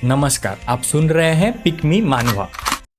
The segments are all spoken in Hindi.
नमस्कार, आप सुन रहे हैं पिक मी मानवा।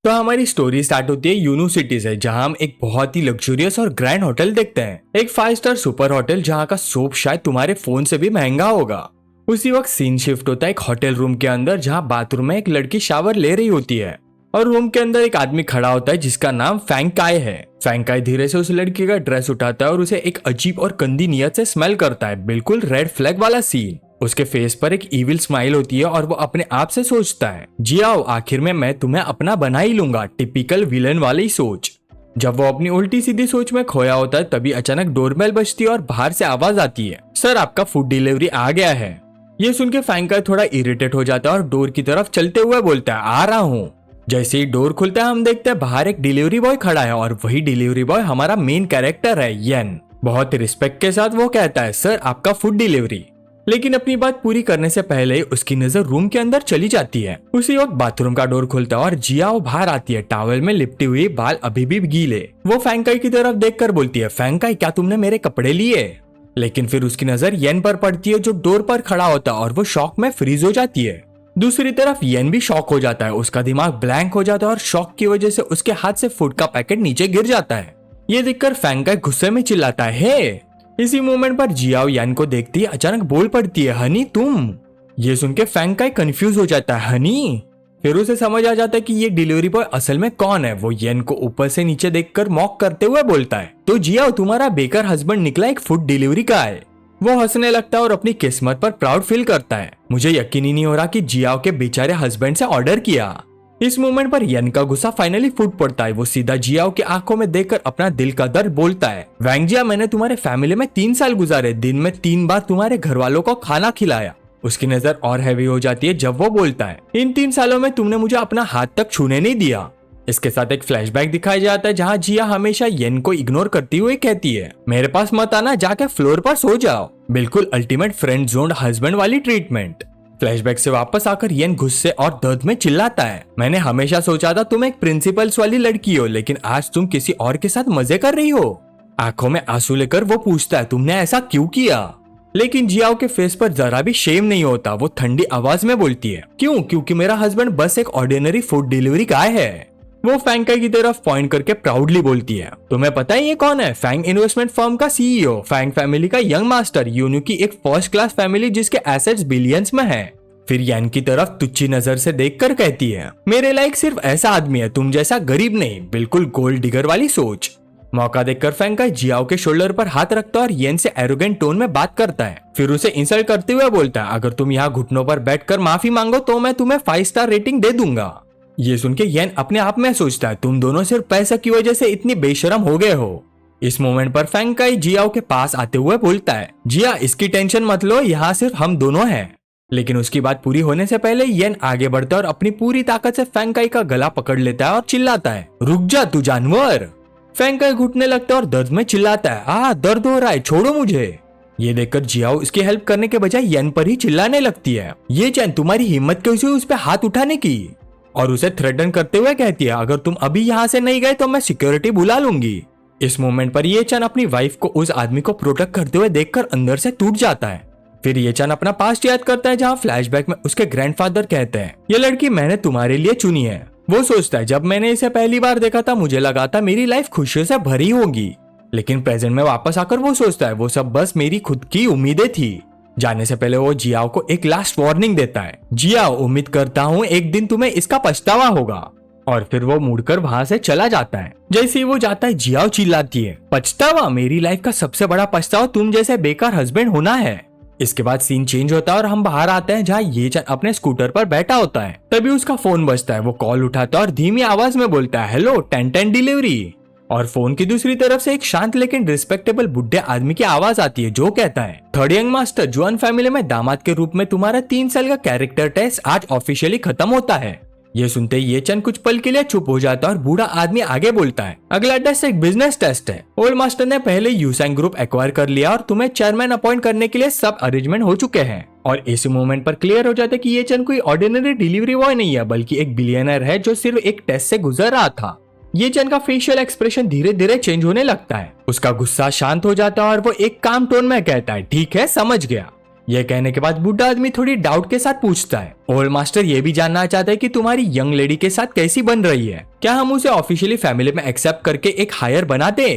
तो हमारी स्टोरी स्टार्ट होती है यूनिवर्सिटी से, जहां हम एक बहुत ही लग्जरियस और ग्रैंड होटल देखते हैं। एक 5 स्टार सुपर होटल जहां का सोप शायद तुम्हारे फोन से भी महंगा होगा। उसी वक्त सीन शिफ्ट होता है एक होटल रूम के अंदर, जहां बाथरूम में एक लड़की शावर ले रही होती है और रूम के अंदर एक आदमी खड़ा होता है जिसका नाम फैंग काय है। फैंग काय धीरे से उस लड़की का ड्रेस उठाता है और उसे एक अजीब और गंदी नियत से स्मेल करता है, बिल्कुल रेड फ्लैग वाला सीन। उसके फेस पर एक इविल स्माइल होती है और वो अपने आप से सोचता है, जी आओ, आखिर में मैं तुम्हें अपना बना ही लूंगा। टिपिकल विलन वाली सोच। जब वो अपनी उल्टी सीधी सोच में खोया होता है तभी अचानक डोरबेल बजती है और बाहर से आवाज आती है, सर आपका फूड डिलीवरी आ गया है। ये सुन के फैंग काय थोड़ा इरिटेट हो जाता है और डोर की तरफ चलते हुए बोलता है, आ रहा हूँ। जैसे ही डोर खुलता है हम देखते हैं बाहर एक डिलीवरी बॉय खड़ा है और वही डिलीवरी बॉय हमारा मेन कैरेक्टर है येन। बहुत रिस्पेक्ट के साथ वो कहता है, सर आपका फूड डिलीवरी। लेकिन अपनी बात पूरी करने से पहले उसकी नजर रूम के अंदर चली जाती है। उसी वक्त बाथरूम का डोर खुलता है और जियाओ बाहर आती है, टॉवल में लिपटी हुई, बाल अभी भी गीले। वो फैंग काय की तरफ देखकर बोलती है, फैंग काय क्या तुमने मेरे कपड़े लिए? लेकिन फिर उसकी नजर येन पर पड़ती है जो डोर पर खड़ा होता है और वो शॉक में फ्रीज हो जाती है। दूसरी तरफ येन भी शॉक हो जाता है, उसका दिमाग ब्लैंक हो जाता है और शॉक की वजह से उसके हाथ से फूड का पैकेट नीचे गिर जाता है। ये देखकर फैंग काय गुस्से में चिल्लाता है, हे। इसी मोमेंट पर जियाओ यान को देखती है अचानक बोल पड़ती है, हनी तुम। ये सुन के फैंग काय कंफ्यूज हो जाता है, हनी। फिर उसे समझ आ जाता है कि ये डिलीवरी बॉय असल में कौन है। वो येन को ऊपर से नीचे देखकर मॉक करते हुए बोलता है, तो जियाओ तुम्हारा बेकार हस्बैंड निकला एक फूड डिलीवरी का है। वो हंसने लगता है और अपनी किस्मत पर प्राउड फील करता है। मुझे यकीन ही नहीं हो रहा कि जियाओ के बेचारे हस्बैंड से ऑर्डर किया। इस मोमेंट पर येन का गुस्सा फाइनली फूट पड़ता है। वो सीधा जियाओ की आंखों में देखकर अपना दिल का दर्द बोलता है, वैंग जिया, मैंने तुम्हारे फैमिली में 3 साल गुजारे, दिन में 3 बार तुम्हारे घर वालों को खाना खिलाया। उसकी नजर और हैवी हो जाती है जब वो बोलता है, इन 3 सालों में तुमने मुझे अपना हाथ तक छूने नहीं दिया। इसके साथ एक फ्लैशबैक दिखाया जाता है जहाँ जिया हमेशा येन को इग्नोर करती हुई कहती है, मेरे पास मत आना, जाके फ्लोर पर सो जाओ। बिल्कुल अल्टीमेट फ्रेंड जोन्ड हस्बैंड वाली ट्रीटमेंट। फ्लैशबैक से वापस आकर येन गुस्से और दर्द में चिल्लाता है, मैंने हमेशा सोचा था तुम एक प्रिंसिपल्स वाली लड़की हो, लेकिन आज तुम किसी और के साथ मजे कर रही हो। आंखों में आंसू लेकर वो पूछता है, तुमने ऐसा क्यों किया? लेकिन जियाओ के फेस पर जरा भी शेम नहीं होता। वो ठंडी आवाज में बोलती है, क्यों? क्योंकि मेरा हस्बैंड बस एक ऑर्डिनरी फूड डिलीवरी गाय है। वो फैंग काय की तरफ पॉइंट करके प्राउडली बोलती है, तुम्हें पता है ये कौन है? फैंग इन्वेस्टमेंट फर्म का सीईओ, फैंग फैमिली का यंग मास्टर, यूनू की एक फर्स्ट क्लास फैमिली जिसके एसेट्स बिलियंस में है। फिर येन की तरफ तुच्छी नजर से देखकर कहती है, मेरे लायक सिर्फ ऐसा आदमी है, तुम जैसा गरीब नहीं। बिल्कुल गोल्ड डिगर वाली सोच। मौका देखकर फैंग काय जियाओ के शोल्डर पर हाथ रखता है और येन से एरोगेंट टोन में बात करता है। फिर उसे इंसल्ट करते हुए बोलता है, अगर तुम यहाँ घुटनों पर बैठकर माफी मांगो तो मैं तुम्हें 5 स्टार रेटिंग दे दूंगा। ये सुन के येन अपने आप में सोचता है, तुम दोनों सिर्फ पैसे की वजह से इतनी बेशरम हो गए हो। इस मोमेंट पर फैंग काय जियाओ के पास आते हुए बोलता है, जिया इसकी टेंशन मत लो, यहाँ सिर्फ हम दोनों हैं। लेकिन उसकी बात पूरी होने से पहले येन आगे बढ़ता है और अपनी पूरी ताकत से फैंग काय का गला पकड़ लेता है और चिल्लाता है, रुक जा तू जानवर। फैंग काय घुटने लगता है और दर्द में चिल्लाता है, दर्द हो रहा है, छोड़ो मुझे। ये देखकर जियाओ इसकी हेल्प करने के बजाय येन पर ही चिल्लाने लगती है, ये चैन तुम्हारी हिम्मत कैसी हुई उस पर हाथ उठाने की? और उसे थ्रेटन करते हुए कहती है, अगर तुम अभी यहाँ से नहीं गए तो मैं सिक्योरिटी बुला लूंगी। इस मोमेंट पर ये चैन अपनी वाइफ को उस आदमी को प्रोटेक्ट करते हुए देखकर अंदर से टूट जाता है। फिर ये चैन अपना पास्ट याद करता है जहाँ फ्लैशबैक में उसके ग्रैंडफादर कहते हैं, ये लड़की मैंने तुम्हारे लिए चुनी है। वो सोचता है, जब मैंने इसे पहली बार देखा था मुझे लगा था मेरी लाइफ खुशियों से भरी होगी, लेकिन प्रेजेंट में वापस आकर वो सोचता है वो सब बस मेरी खुद की उम्मीदें थी। जाने से पहले वो जियाओ को एक लास्ट वार्निंग देता है, जियाओ उम्मीद करता हूँ एक दिन तुम्हें इसका पछतावा होगा। और फिर वो मुड़कर वहां से चला जाता है। जैसे ही वो जाता है जियाओ चिल्लाती है, पछतावा? मेरी लाइफ का सबसे बड़ा पछतावा तुम जैसे बेकार हस्बैंड होना है। इसके बाद सीन चेंज होता है और हम बाहर आते हैं जहाँ ये चैन अपने स्कूटर पर बैठा होता है। तभी उसका फोन बजता है। वो कॉल उठाता है और धीमी आवाज में बोलता है, हेलो 10-10 डिलीवरी। और फोन की दूसरी तरफ से एक शांत लेकिन रिस्पेक्टेबल बुढ़े आदमी की आवाज आती है जो कहता है, थर्ड यंग मास्टर, जुआन फैमिली में दामाद के रूप में तुम्हारा 3 साल का कैरेक्टर टेस्ट आज ऑफिशियली खत्म होता है। ये सुनते ही ये चंद कुछ पल के लिए चुप हो जाता है और बूढ़ा आदमी आगे बोलता है, अगला टेस्ट एक बिजनेस टेस्ट है। ओल्ड मास्टर ने पहले यूसैंग ग्रुप एक्वायर कर लिया और तुम्हें चेयरमैन अपॉइंट करने के लिए सब अरेंजमेंट हो चुके हैं। और इसी मोमेंट पर क्लियर हो जाता है कि ये चंद कोई ऑर्डिनरी डिलीवरी बॉय नहीं है, बल्कि एक बिलियनर है जो सिर्फ एक टेस्ट से गुजर रहा था। ये चंद का फेशियल एक्सप्रेशन धीरे धीरे चेंज होने लगता है। उसका गुस्सा शांत हो जाता है और वो एक काम टोन में कहता है, ठीक है समझ गया। ये कहने के बाद बुढ़ा आदमी थोड़ी डाउट के साथ पूछता है, ओल्ड मास्टर ये भी जानना चाहता है कि तुम्हारी यंग लेडी के साथ कैसी बन रही है, क्या हम उसे ऑफिशियली फैमिली में एक्सेप्ट करके एक हायर बना दे।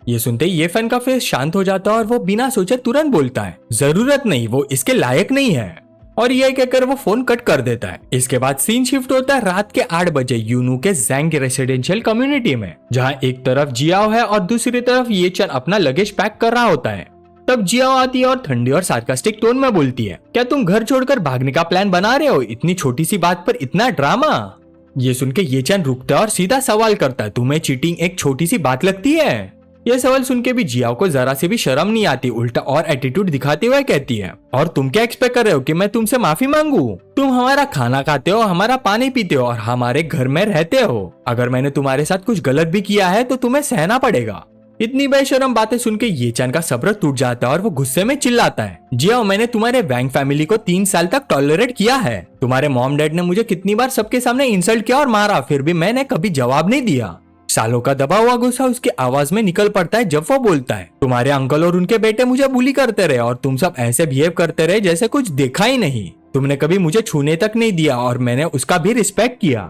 ये सुनते ही ये फैन का फेस शांत हो जाता है और वो बिना सोचे तुरंत बोलता है, जरूरत नहीं, वो इसके लायक नहीं है। और ये कहकर वो फोन कट कर देता है। इसके बाद सीन शिफ्ट होता है रात के 8 बजे यूनू के जैंग रेसिडेंशियल कम्युनिटी में, जहाँ एक तरफ जियाओ है और दूसरी तरफ ये चन अपना लगेज पैक कर रहा होता है। तब जियाओ आती है और ठंडी और सार्कास्टिक टोन में बोलती है, क्या तुम घर छोड़कर भागने का प्लान बना रहे हो? इतनी छोटी सी बात पर इतना ड्रामा। ये सुन के ये चन रुकता है और सीधा सवाल करता है, तुम्हें चीटिंग एक छोटी सी बात लगती है? यह सवाल सुन के भी जियाओ को जरा से भी शर्म नहीं आती, उल्टा और एटीट्यूड दिखाते हुए कहती है, और तुम क्या एक्सपेक्ट कर रहे हो कि मैं तुमसे माफी मांगू? तुम हमारा खाना खाते हो, हमारा पानी पीते हो और हमारे घर में रहते हो। अगर मैंने तुम्हारे साथ कुछ गलत भी किया है तो तुम्हें सहना पड़ेगा। इतनी बेशरम बातें सुन के ये चैन का सब्र टूट जाता है और वो गुस्से में चिल्लाता है, जियाओ मैंने तुम्हारे वैंग फैमिली को 3 साल तक टॉलरेट किया है। तुम्हारे मॉम डैड ने मुझे कितनी बार सबके सामने इंसल्ट किया और मारा, फिर भी मैंने कभी जवाब नहीं दिया। सालों का दबा हुआ गुस्सा उसकी आवाज में निकल पड़ता है जब वो बोलता है, तुम्हारे अंकल और उनके बेटे मुझे बुली करते रहे और तुम सब ऐसे बिहेव करते रहे जैसे कुछ देखा ही नहीं। तुमने कभी मुझे छूने तक नहीं दिया और मैंने उसका भी रिस्पेक्ट किया।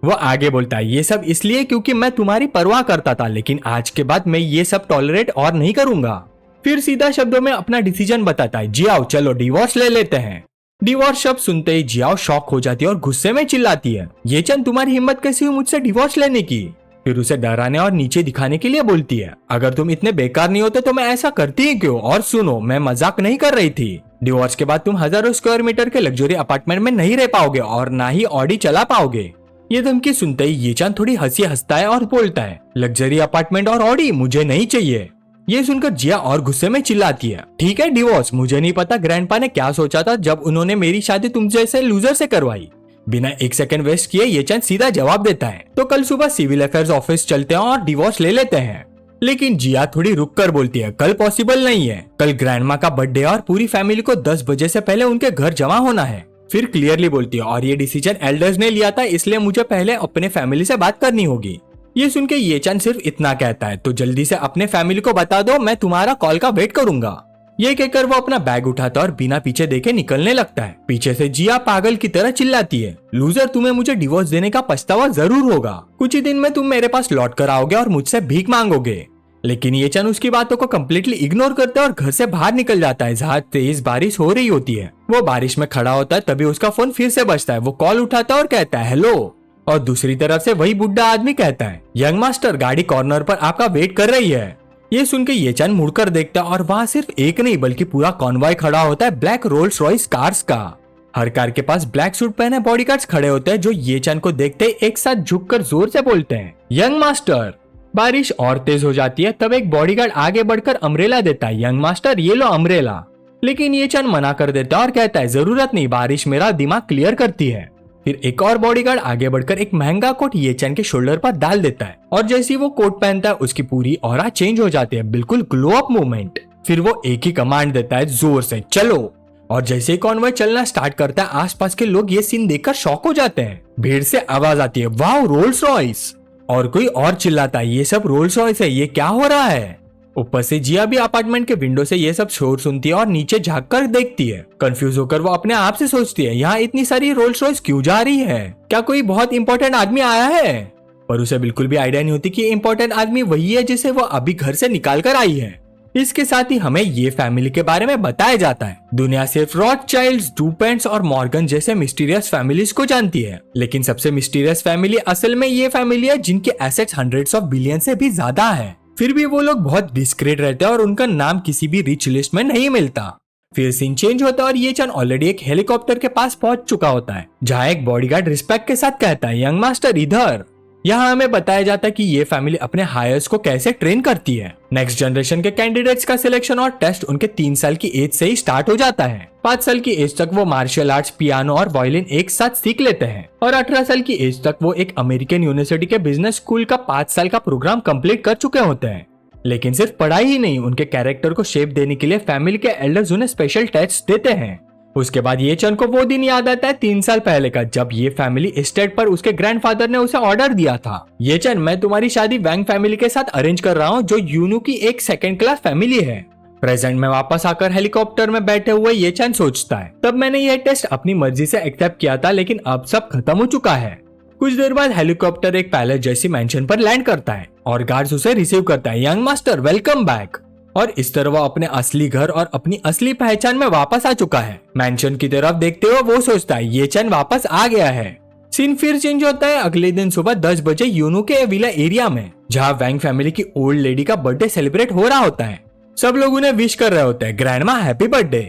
वो आगे बोलता है, ये सब इसलिए क्योंकि मैं तुम्हारी परवाह करता था, लेकिन आज के बाद मैं ये सब टॉलरेट और नहीं करूंगा। फिर सीधा शब्दों में अपना डिसीजन बताता है, जियाओ चलो डिवोर्स ले लेते हैं। डिवोर्स शब्द सुनते ही जियाओ शॉक हो जाती है और गुस्से में चिल्लाती है, ये चंद तुम्हारी हिम्मत कैसी हुई मुझसे डिवोर्स लेने की? फिर उसे डराने और नीचे दिखाने के लिए बोलती है, अगर तुम इतने बेकार नहीं होते तो मैं ऐसा करती ही क्यों? और सुनो, मैं मजाक नहीं कर रही थी। डिवोर्स के बाद तुम हजारों स्क्वायर मीटर के लग्जरी अपार्टमेंट में नहीं रह पाओगे और ना ही ऑडी चला पाओगे। ये धमकी सुनते ही ये चांद थोड़ी हंसी हंसता है और बोलता है, लग्जरी अपार्टमेंट और ऑडी मुझे नहीं चाहिए। ये सुनकर जिया और गुस्से में चिल्लाती है, ठीक है डिवोर्स, मुझे नहीं पता ग्रैंडपा ने क्या सोचा था जब उन्होंने मेरी शादी तुम जैसे लूजर से करवाई। बिना एक सेकंड वेस्ट किए ये चंद सीधा जवाब देता है, तो कल सुबह सिविल अफेयर्स ऑफिस चलते हैं और डिवोर्स ले लेते हैं। लेकिन जिया थोड़ी रुक कर बोलती है, कल पॉसिबल नहीं है, कल ग्रैंडमा का बर्थडे और पूरी फैमिली को 10 बजे से पहले उनके घर जमा होना है। फिर क्लियरली बोलती है, और ये डिसीजन एल्डर्स ने लिया था, इसलिए मुझे पहले अपने फैमिली से बात करनी होगी। ये सुन के ये चंद सिर्फ इतना कहता है, तो जल्दी से अपने फैमिली को बता दो, मैं तुम्हारा कॉल का वेट करूंगा। ये कहकर वो अपना बैग उठाता और बिना पीछे देखे निकलने लगता है। पीछे से जिया पागल की तरह चिल्लाती है, लूजर तुम्हें मुझे डिवोर्स देने का पछतावा जरूर होगा, कुछ ही दिन में तुम मेरे पास लौट कर आओगे और मुझसे भीख मांगोगे। लेकिन ये चंद उसकी बातों को कम्प्लीटली इग्नोर करता है और घर से बाहर निकल जाता है जहाँ तेज बारिश हो रही होती है। वो बारिश में खड़ा होता है, तभी उसका फोन फिर से बजता है। वो कॉल उठाता है और कहता है हेलो, और दूसरी तरफ से वही बुढ़ा आदमी कहता है, यंग मास्टर गाड़ी कॉर्नर पर आपका वेट कर रही है। ये सुन के ये चंद मुड़कर देखता है और वहाँ सिर्फ एक नहीं बल्कि पूरा कॉन्वॉय खड़ा होता है ब्लैक रोल्स रॉयस कार्स का। हर कार के पास ब्लैक सूट पहने बॉडीगार्ड्स खड़े होते हैं जो ये चंद को देखते ही एक साथ झुककर जोर से बोलते हैं, यंग मास्टर। बारिश और तेज हो जाती है, तब एक बॉडीगार्ड आगे बढ़कर अम्ब्रेला देता है, यंग मास्टर ये लो अम्ब्रेला। लेकिन ये चंद मना कर देता है और कहता है, जरूरत नहीं, बारिश मेरा दिमाग क्लियर करती है। फिर एक और बॉडीगार्ड आगे बढ़कर एक महंगा कोट ये चंद के शोल्डर पर डाल देता है और जैसे ही वो कोट पहनता है उसकी पूरी ऑरा चेंज हो जाती है, बिल्कुल ग्लो अप मूवमेंट। फिर वो एक ही कमांड देता है, जोर से चलो। और जैसे ही कॉन्वॉय चलना स्टार्ट करता है, आसपास के लोग ये सीन देखकर शॉक हो जाते हैं। भीड़ से आवाज आती है, वाओ रोल्स रॉयस। और कोई और चिल्लाता है, ये सब रोल्स रॉयस है, ये क्या हो रहा है? ऊपर से जिया भी अपार्टमेंट के विंडो से ये सब शोर सुनती है और नीचे झांक कर देखती है। कंफ्यूज होकर वो अपने आप से सोचती है, यहाँ इतनी सारी रोल्स रॉयस क्यों जा रही है? क्या कोई बहुत इंपॉर्टेंट आदमी आया है? पर उसे बिल्कुल भी आइडिया नहीं होती कि इंपॉर्टेंट आदमी वही है जिसे वो अभी घर से निकाल कर आई है। इसके साथ ही हमें ये फैमिली के बारे में बताया जाता है। दुनिया सिर्फ रॉथचाइल्ड्स, डुपेंट्स और मॉर्गन जैसे मिस्टीरियस फैमिलीज को जानती है, लेकिन सबसे मिस्टीरियस फैमिली असल में ये फैमिली है जिनके एसेट्स हंड्रेड्स ऑफ बिलियन से भी ज्यादा है। फिर भी वो लोग बहुत डिस्क्रीट रहते हैं और उनका नाम किसी भी रिच लिस्ट में नहीं मिलता। फिर सीन चेंज होता है और ये चंद ऑलरेडी एक हेलीकॉप्टर के पास पहुंच चुका होता है, जहाँ एक बॉडीगार्ड रिस्पेक्ट के साथ कहता है, यंग मास्टर इधर। यहाँ हमें बताया जाता है कि ये फैमिली अपने हायर्स को कैसे ट्रेन करती है। नेक्स्ट जनरेशन के कैंडिडेट्स का सिलेक्शन और टेस्ट उनके 3 साल की एज से ही स्टार्ट हो जाता है। 5 साल की एज तक वो मार्शल आर्ट्स, पियानो और वायलिन एक साथ सीख लेते हैं और 18 साल की एज तक वो एक अमेरिकन यूनिवर्सिटी के बिजनेस स्कूल का 5 साल का प्रोग्राम कंप्लीट कर चुके होते हैं। लेकिन सिर्फ पढ़ाई ही नहीं, उनके कैरेक्टर को शेप देने के लिए फैमिली के एल्डर्स उन्हें स्पेशल टेस्ट देते हैं। उसके बाद ये चंद को वो दिन याद आता है 3 साल पहले का, जब ये फैमिली एस्टेट पर उसके ग्रैंडफादर ने उसे ऑर्डर दिया था, ये चंद मैं तुम्हारी शादी वैंग फैमिली के साथ अरेंज कर रहा हूँ जो यूनू की एक सेकंड क्लास फैमिली है। प्रेजेंट में वापस आकर हेलीकॉप्टर में बैठे हुए ये चैन सोचता है, तब मैंने यह टेस्ट अपनी मर्जी से एक्सेप्ट किया था, लेकिन अब सब खत्म हो चुका है। कुछ देर बाद हेलीकॉप्टर एक पैलेस जैसी मेंशन पर लैंड करता है और गार्ड्स उसे रिसीव करता है। Young master welcome back. और इस तरह वो अपने असली घर और अपनी असली पहचान में वापस आ चुका है। मेंशन की तरफ देखते हुए वो सोचता है ये चैन वापस आ गया है। सीन फिर चेंज होता है अगले दिन सुबह 10 बजे यूनो के विला एरिया में, जहाँ वैंग फैमिली की ओल्ड लेडी का बर्थडे सेलिब्रेट हो रहा होता है। सब लोग उन्हें विश कर रहे होते हैं, ग्रैंडमा हैप्पी बर्थडे।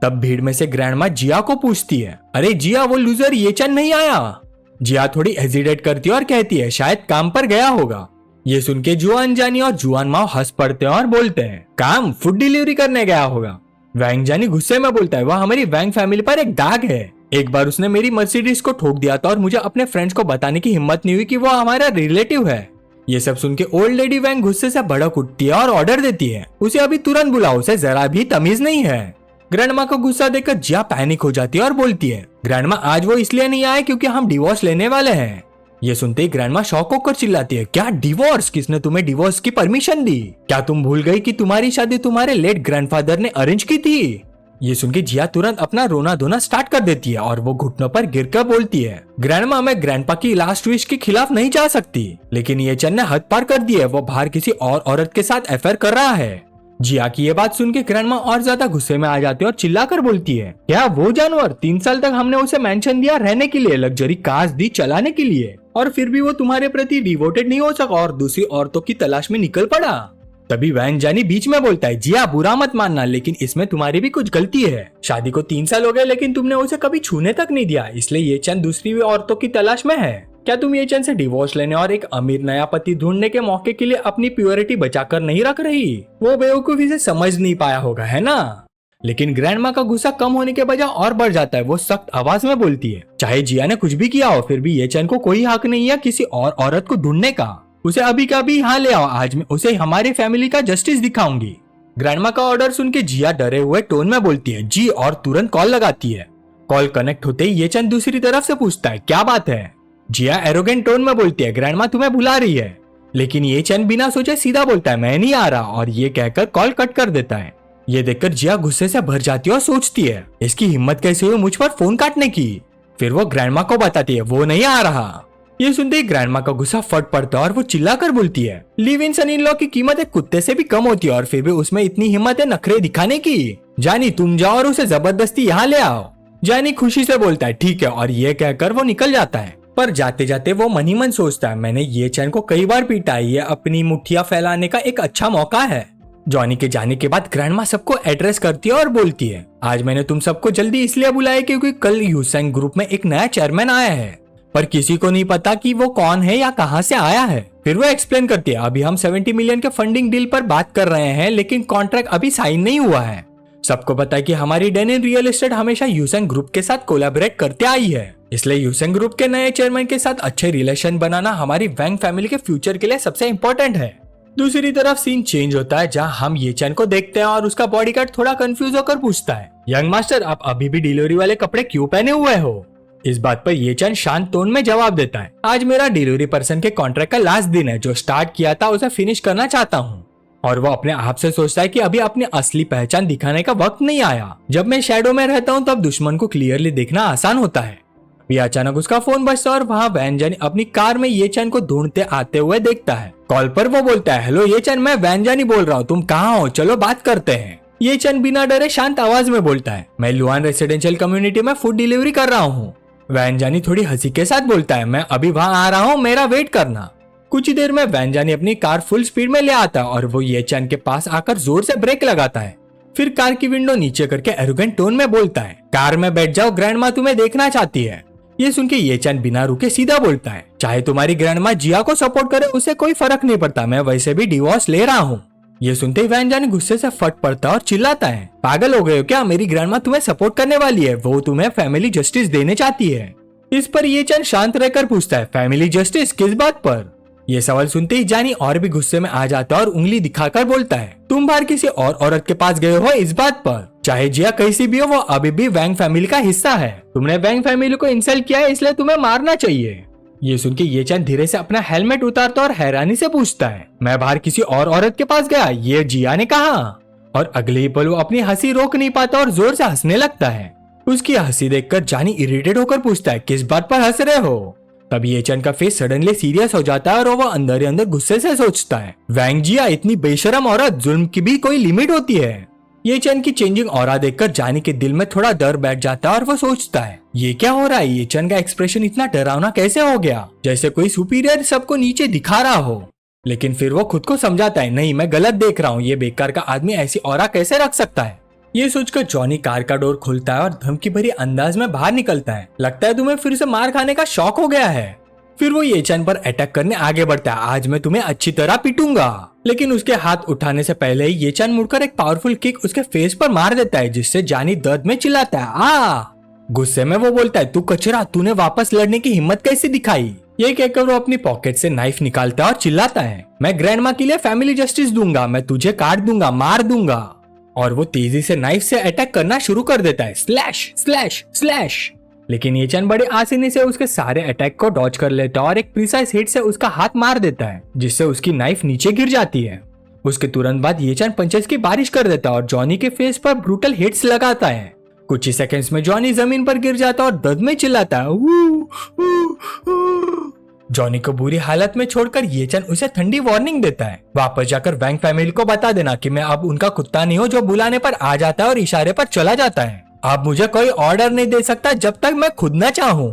तब भीड़ में से ग्रैंडमा जिया को पूछती है, अरे जिया वो लूजर ये चैन नहीं आया। जिया थोड़ी हेजिटेट करती है और कहती है शायद काम पर गया होगा। ये सुन के जुआन जानी और जुआन माओ हंस पड़ते हैं और बोलते हैं काम फूड डिलीवरी करने गया होगा। वैंग जानी गुस्से में बोलता है वह हमारी वैंग फैमिली पर एक दाग है। एक बार उसने मेरी मर्सिडीज को ठोक दिया था और मुझे अपने फ्रेंड्स को बताने की हिम्मत नहीं हुई कि वो हमारा रिलेटिव है। ये सब सुन के ओल्ड लेडी वैंग गुस्से से भड़क उठती है और ऑर्डर देती है उसे अभी तुरंत बुलाओ, उसे जरा भी तमीज नहीं है। ग्रैंडमा को गुस्सा देखकर जिया पैनिक हो जाती है और बोलती है ग्रैंडमा आज वो इसलिए नहीं आए क्योंकि हम डिवोर्स लेने वाले हैं। ये सुनते ही ग्रैंडमा शॉक होकर चिल्लाती है, क्या डिवोर्स? किसने तुम्हें डिवोर्स की परमिशन दी? क्या तुम भूल गई कि तुम्हारी शादी तुम्हारे लेट ग्रैंडफादर ने अरेंज की थी? ये सुन के जिया तुरंत अपना रोना धोना स्टार्ट कर देती है और वो घुटनों पर गिरकर बोलती है ग्रैंडमा मैं ग्रैंडपा की लास्ट विश के खिलाफ नहीं जा सकती, लेकिन ये चैन ने हद पार कर दी है, वो बाहर किसी और औरत के साथ अफेयर कर रहा है। जिया की ये बात सुन के ग्रैंडमा और ज्यादा गुस्से में आ जाती है और चिल्लाकर बोलती है क्या वो जानवर 3 साल तक हमने उसे मेंशन दिया रहने के लिए, लग्जरी कार्स दी चलाने के लिए, और फिर भी वो तुम्हारे प्रति डिवोटेड नहीं हो सका और दूसरी औरतों की तलाश में निकल पड़ा। तभी वैंग जानी बीच में बोलता है जिया बुरा मत मानना, लेकिन इसमें तुम्हारी भी कुछ गलती है। शादी को 3 साल हो गए लेकिन तुमने उसे कभी छूने तक नहीं दिया, इसलिए ये चैन दूसरी औरतों की तलाश में है। क्या तुम ये चैन से डिवोर्स लेने और एक अमीर नया पति ढूंढने के मौके के लिए अपनी प्योरिटी बचाकर नहीं रख रही? वो बेवकूफी से समझ नहीं पाया होगा, है ना? लेकिन ग्रैंडमा का गुस्सा कम होने के बजाय और बढ़ जाता है। वो सख्त आवाज में बोलती है चाहे जिया ने कुछ भी किया हो फिर भी ये चैन को कोई हक नहीं है किसी और औरत को ढूंढने का। उसे अभी का भी यहाँ ले आओ, आज मैं उसे हमारी फैमिली का जस्टिस दिखाऊंगी। ग्रैंडमा का ऑर्डर सुन के जिया डरे हुए टोन में बोलती है जी और तुरंत कॉल लगाती है। कॉल कनेक्ट होते ही ये चैन दूसरी तरफ से पूछता है क्या बात है? जिया एरोगेंट टोन में बोलती है ग्रैंडमा तुम्हें बुला रही है, लेकिन ये चैन बिना सोचे सीधा बोलता है मैं नहीं आ रहा और ये कहकर कॉल कट कर देता है। ये देखकर जिया गुस्से से भर जाती है और सोचती है इसकी हिम्मत कैसे हुई मुझ पर फोन काटने की। फिर वो ग्रैंडमा को बताती है वो नहीं आ रहा। ये सुनते ही ग्रैंडमा का गुस्सा फट पड़ता है और वो चिल्लाकर बोलती है live in sun in law की कीमत एक कुत्ते से भी कम होती है और फिर भी उसमें इतनी हिम्मत है नखरे दिखाने की। जानी तुम जाओ और उसे जबरदस्ती यहाँ ले आओ। जानी खुशी से बोलता है ठीक है और ये कहकर वो निकल जाता है। पर जाते जाते वो मन ही मन सोचता है मैंने ये चैन को कई बार पीटा है, ये अपनी मुठ्ठियां फैलाने का एक अच्छा मौका है। जॉनी के जाने के बाद ग्रैंडमा सबको एड्रेस करती है और बोलती है आज मैंने तुम सबको जल्दी इसलिए बुलाया क्योंकि कल ह्यूसेंग ग्रुप में एक नया चेयरमैन आया है, पर किसी को नहीं पता कि वो कौन है या कहां से आया है। फिर वो एक्सप्लेन करती है अभी हम 70 मिलियन के फंडिंग डील पर बात कर रहे हैं, लेकिन कॉन्ट्रैक्ट अभी साइन नहीं हुआ है। सबको पता है कि हमारी डेनिन रियल एस्टेट हमेशा ह्यूसेंग ग्रुप के साथ कोलैबोरेट करते आई है, इसलिए ह्यूसेंग ग्रुप के नए चेयरमैन के साथ अच्छे रिलेशन बनाना हमारी वैंग फैमिली के फ्यूचर के लिए सबसे इम्पोर्टेंट है। दूसरी तरफ सीन चेंज होता है जहां हम ये चैन को देखते हैं और उसका बॉडीगार्ड थोड़ा कंफ्यूज होकर पूछता है यंग मास्टर आप अभी भी डिलीवरी वाले कपड़े क्यों पहने हुए हो? इस बात पर ये चैन शांत टोन में जवाब देता है आज मेरा डिलीवरी पर्सन के कॉन्ट्रैक्ट का लास्ट दिन है, जो स्टार्ट किया था उसे फिनिश करना चाहता हूँ। और वो अपने आप से सोचता है कि अभी अपनी असली पहचान दिखाने का वक्त नहीं आया। जब मैं शैडो में रहता हूँ तब दुश्मन को क्लियरली देखना आसान होता है। ये अचानक उसका फोन बजता है और वहाँ वैन जानी अपनी कार में ये चैन को ढूंढते आते हुए देखता है। कॉल पर वो बोलता है हेलो ये चैन मैं वैन जानी बोल रहा हूँ, तुम कहाँ हो, चलो बात करते हैं। ये चैन बिना डरे शांत आवाज में बोलता है मैं लुआन रेसिडेंशियल कम्युनिटी में फूड डिलीवरी कर रहा हूँ। वैन जानी थोड़ी हंसी के साथ बोलता है मैं अभी वहाँ आ रहा हूँ, मेरा वेट करना। कुछ ही देर में वैन जानी अपनी कार फुल स्पीड में ले आता है और वो ये चैन के पास आकर जोर से ब्रेक लगाता है। फिर कार की विंडो नीचे करके एरोगेंट टोन में बोलता है कार में बैठ जाओ, ग्रैंडमा तुम्हें देखना चाहती है। ये सुन के ये चैन बिना रुके सीधा बोलता है चाहे तुम्हारी ग्रैंडमा जिया को सपोर्ट करे उसे कोई फर्क नहीं पड़ता, मैं वैसे भी डिवोर्स ले रहा हूँ। ये सुनते ही वैन जानी गुस्से से फट पड़ता और चिल्लाता है पागल हो गए हो क्या, मेरी ग्रैंडमा तुम्हें सपोर्ट करने वाली है, वो तुम्हें फैमिली जस्टिस देने चाहती है। इस पर ये चैन शांत रहकर पूछता है फैमिली जस्टिस किस बात पर? ये सवाल सुनते ही जानी और भी गुस्से में आ जाता है और उंगली दिखाकर बोलता है तुम बाहर किसी और औरत के पास गए हो इस बात पर, चाहे जिया कैसी भी हो वो अभी भी वैंग फैमिली का हिस्सा है, तुमने वैंग फैमिली को इंसल्ट किया है इसलिए तुम्हें मारना चाहिए। ये सुन के ये चैन धीरे से अपना हेलमेट उतारता और हैरानी से पूछता है मैं बाहर किसी और औरत के पास गया, ये जिया ने कहा? और अगले ही पल वो अपनी हंसी रोक नहीं पाता और जोर से हंसने लगता है। उसकी हंसी देखकर जानी इरिटेट होकर पूछता है, किस बात पर हंस रहे हो? तब ये चन का फेस सडनली सीरियस हो जाता है और वो अंदर ही अंदर गुस्से से सोचता है, वैंग जिया इतनी बेशरम औरत, जुल्म की भी कोई लिमिट होती है। ये चन की चेंजिंग ऑरा देखकर जानी के दिल में थोड़ा डर बैठ जाता है और वो सोचता है, ये क्या हो रहा है? ये चन का एक्सप्रेशन इतना डरावना कैसे हो गया, जैसे कोई सुपीरियर सबको नीचे दिखा रहा हो। लेकिन फिर वो खुद को समझाता है, नहीं मैं गलत देख रहा हूँ, ये बेकार का आदमी ऐसी ऑरा कैसे रख सकता है। ये सोचकर जॉनी कार का डोर खोलता है और धमकी भरी अंदाज में बाहर निकलता है। लगता है तुम्हें फिर से मार खाने का शौक हो गया है। फिर वो ये चन पर अटैक करने आगे बढ़ता है, आज मैं तुम्हें अच्छी तरह पीटूंगा। लेकिन उसके हाथ उठाने से पहले ही ये चन मुड़कर एक पावरफुल किक उसके फेस पर मार देता है, जिससे जानी दर्द में चिल्लाता है, आ। गुस्से में वो बोलता है, तू कचरा, तूने वापस लड़ने की हिम्मत कैसे दिखाई? ये कहकर वो अपनी पॉकेट से नाइफ निकालता है और चिल्लाता है, मैं ग्रैंडमा के लिए फैमिली जस्टिस दूंगा, मैं तुझे काट दूंगा, मार दूंगा। और वो तेजी से नाइफ से अटैक करना शुरू कर देता है, स्लैश स्लैश स्लैश। लेकिन ये चन बड़े आसानी से उसके सारे अटैक को डॉज कर लेता है और एक प्रिसाइज हिट से उसका हाथ मार देता है, जिससे उसकी नाइफ नीचे गिर जाती है। उसके तुरंत बाद ये चन पंचेस की बारिश कर देता है और जॉनी के फेस पर ब्रूटल हिट्स लगाता है। कुछ ही सेकंड्स में जॉनी जमीन पर गिर जाता है और दर्द में चिल्लाता है, जॉनी को बुरी हालत में छोड़कर ये चन उसे ठंडी वार्निंग देता है, वापस जाकर वैंग फैमिली को बता देना कि मैं अब उनका कुत्ता नहीं हूँ जो बुलाने पर आ जाता है और इशारे पर चला जाता है। अब मुझे कोई ऑर्डर नहीं दे सकता जब तक मैं खुद न चाहूँ।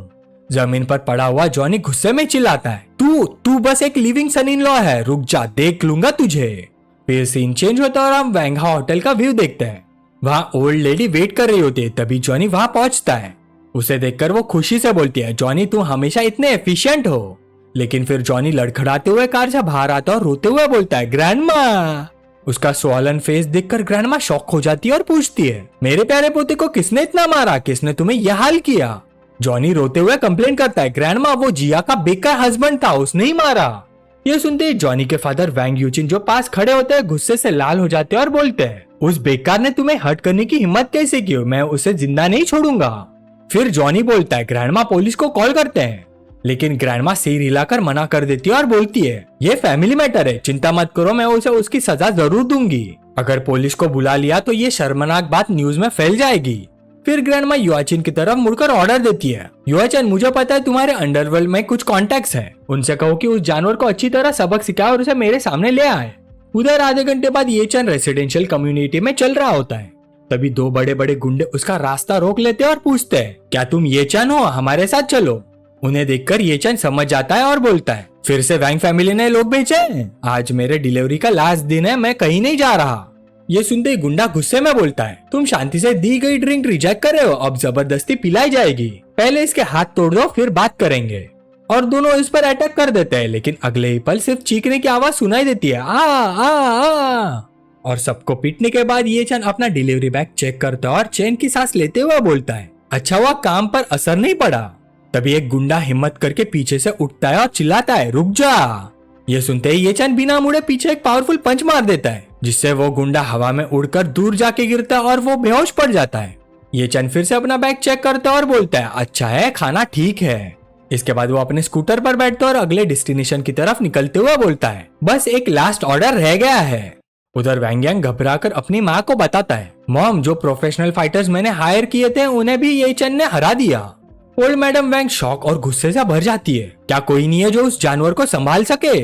जमीन पर पड़ा हुआ जॉनी गुस्से में चिल्लाता है, तू बस एक लिविंग सन इन लॉ है, रुक जा, देख लूंगा तुझे। फिर सीन चेंज होता है और हम वैंगहा होटल का व्यू देखते हैं। वहाँ ओल्ड लेडी वेट कर रही होती है, तभी जॉनी वहाँ पहुंचता है। उसे देखकर वो खुशी से बोलती है, जॉनी तू हमेशा इतने एफिशिएंट हो। लेकिन फिर जॉनी लड़खड़ाते हुए कार से बाहर आता और रोते हुए बोलता है, ग्रैंडमा। उसका स्वॉलन फेस देखकर ग्रैंडमा शॉक हो जाती है और पूछती है, मेरे प्यारे पोते को किसने इतना मारा, किसने तुम्हें यह हाल किया? जॉनी रोते हुए कंप्लेन करता है, ग्रैंडमा वो जिया का बेकार हस्बैंड था, उसने ही मारा। ये सुनते ही जॉनी के फादर वैंग यूचिन जो पास खड़े होते हैं गुस्से से लाल हो जाते हैं और बोलते हैं, उस बेकार ने तुम्हें हर्ट करने की हिम्मत कैसे की? मैं उसे जिंदा नहीं छोड़ूंगा। फिर जॉनी बोलता है, ग्रैंडमा पुलिस को कॉल करते हैं। लेकिन ग्रैंडमा सिर हिलाकर मना कर देती है और बोलती है, ये फैमिली मैटर है, चिंता मत करो, मैं उसे उसकी सजा जरूर दूंगी। अगर पुलिस को बुला लिया तो ये शर्मनाक बात न्यूज में फैल जाएगी। फिर ग्रैंडमा युआचिन की तरफ मुड़कर ऑर्डर देती है, युआचिन मुझे पता है तुम्हारे अंडरवर्ल्ड में कुछ कॉन्टेक्ट्स हैं, उनसे कहो कि उस जानवर को अच्छी तरह सबक सिखाए और उसे मेरे सामने ले आए। उधर आधे घंटे बाद ये चन रेसिडेंशियल कम्युनिटी में चल रहा होता है। तभी दो बड़े बड़े गुंडे उसका रास्ता रोक लेते हैं और पूछते हैं, क्या तुम ये चन हो, हमारे साथ चलो। उन्हें देखकर ये चन समझ जाता है और बोलता है, फिर से वैंग फैमिली ने लोग भेजे हैं, आज मेरे डिलीवरी का लास्ट दिन है, मैं कहीं नहीं जा रहा। ये सुनते ही गुंडा गुस्से में बोलता है, तुम शांति से दी गई ड्रिंक रिजेक्ट कर रहे हो, अब जबरदस्ती पिलाई जाएगी, पहले इसके हाथ तोड़ दो फिर बात करेंगे। और दोनों इस पर अटैक कर देते हैं, लेकिन अगले ही पल सिर्फ चीखने की आवाज सुनाई देती है, आ आ आ। और सबको पीटने के बाद ये चन अपना डिलीवरी बैग चेक करता है और चैन की सांस लेते हुए बोलता है, अच्छा हुआ काम पर असर नहीं पड़ा। तभी एक गुंडा हिम्मत करके पीछे से उठता है और चिल्लाता है, रुक जा। ये सुनते ही ये चन बिना मुड़े पीछे एक पावरफुल पंच मार देता है, जिससे वो गुंडा हवा में उड़कर दूर जाके गिरता है और वो बेहोश पड़ जाता है। ये चन फिर से अपना बैग चेक करता है और बोलता है, अच्छा है, खाना ठीक है। इसके बाद वो अपने स्कूटर पर बैठता है और अगले डेस्टिनेशन की तरफ निकलते हुए बोलता है, बस एक लास्ट ऑर्डर रह गया है। उधर वैंग यांग घबराकर अपनी माँ को बताता है, मॉम जो प्रोफेशनल फाइटर्स मैंने हायर किए थे उन्हें भी ये चन ने हरा दिया। ओल्ड मैडम वैंग शॉक और गुस्से से भर जाती है, क्या कोई नहीं है जो उस जानवर को संभाल सके?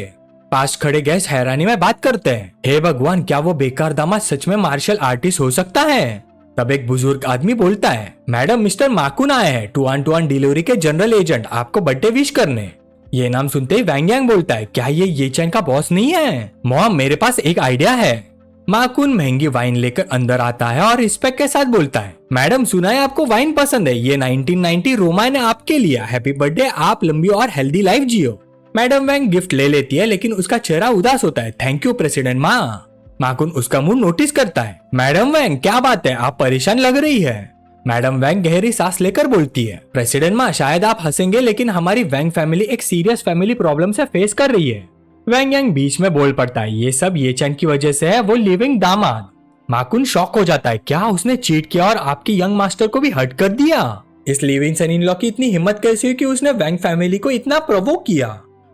पास खड़े गेस्ट हैरानी में बात करते हैं, हे भगवान, क्या वो बेकार दामाद सच में मार्शल आर्टिस्ट हो सकता है? तब एक बुजुर्ग आदमी बोलता है, मैडम मिस्टर माकुन आए हैं, टू ऑन डिलीवरी के जनरल एजेंट, आपको बर्थडे विश करने। ये नाम सुनते ही वैंग यांग बोलता है, क्या ये चैन का बॉस नहीं है? मॉम मेरे पास एक आइडिया है। माकुन महंगी वाइन लेकर अंदर आता है और रिस्पेक्ट के साथ बोलता है, मैडम सुना है आपको वाइन पसंद है, ये 1990 रोमा ने आपके लिए, हैप्पी बर्थडे, आप लंबी और हेल्दी लाइफ जियो। मैडम वैंग गिफ्ट ले लेती है, लेकिन उसका चेहरा उदास होता है, थैंक यू प्रेसिडेंट माँ। माकुन उसका मुंह नोटिस करता है, मैडम वैंग क्या बात है, आप परेशान लग रही है। मैडम वैंग गहरी सांस लेकर बोलती है, प्रेसिडेंट माँ शायद आप हंसेंगे, लेकिन हमारी वैंग फैमिली एक सीरियस फैमिली प्रॉब्लम से फेस कर रही है। वैंग यांग बीच में बोल पड़ता है, ये सब ये चैन की वजह से है, वो लिविंग दामाद। माकुन शॉक हो जाता है, क्या उसने चीट किया और आपकी यंग मास्टर को भी हर्ट कर दिया? इस लिविंग सन इन लॉ की इतनी हिम्मत कैसे हुई कि उसने वैंग फैमिली को इतना प्रोवोक किया?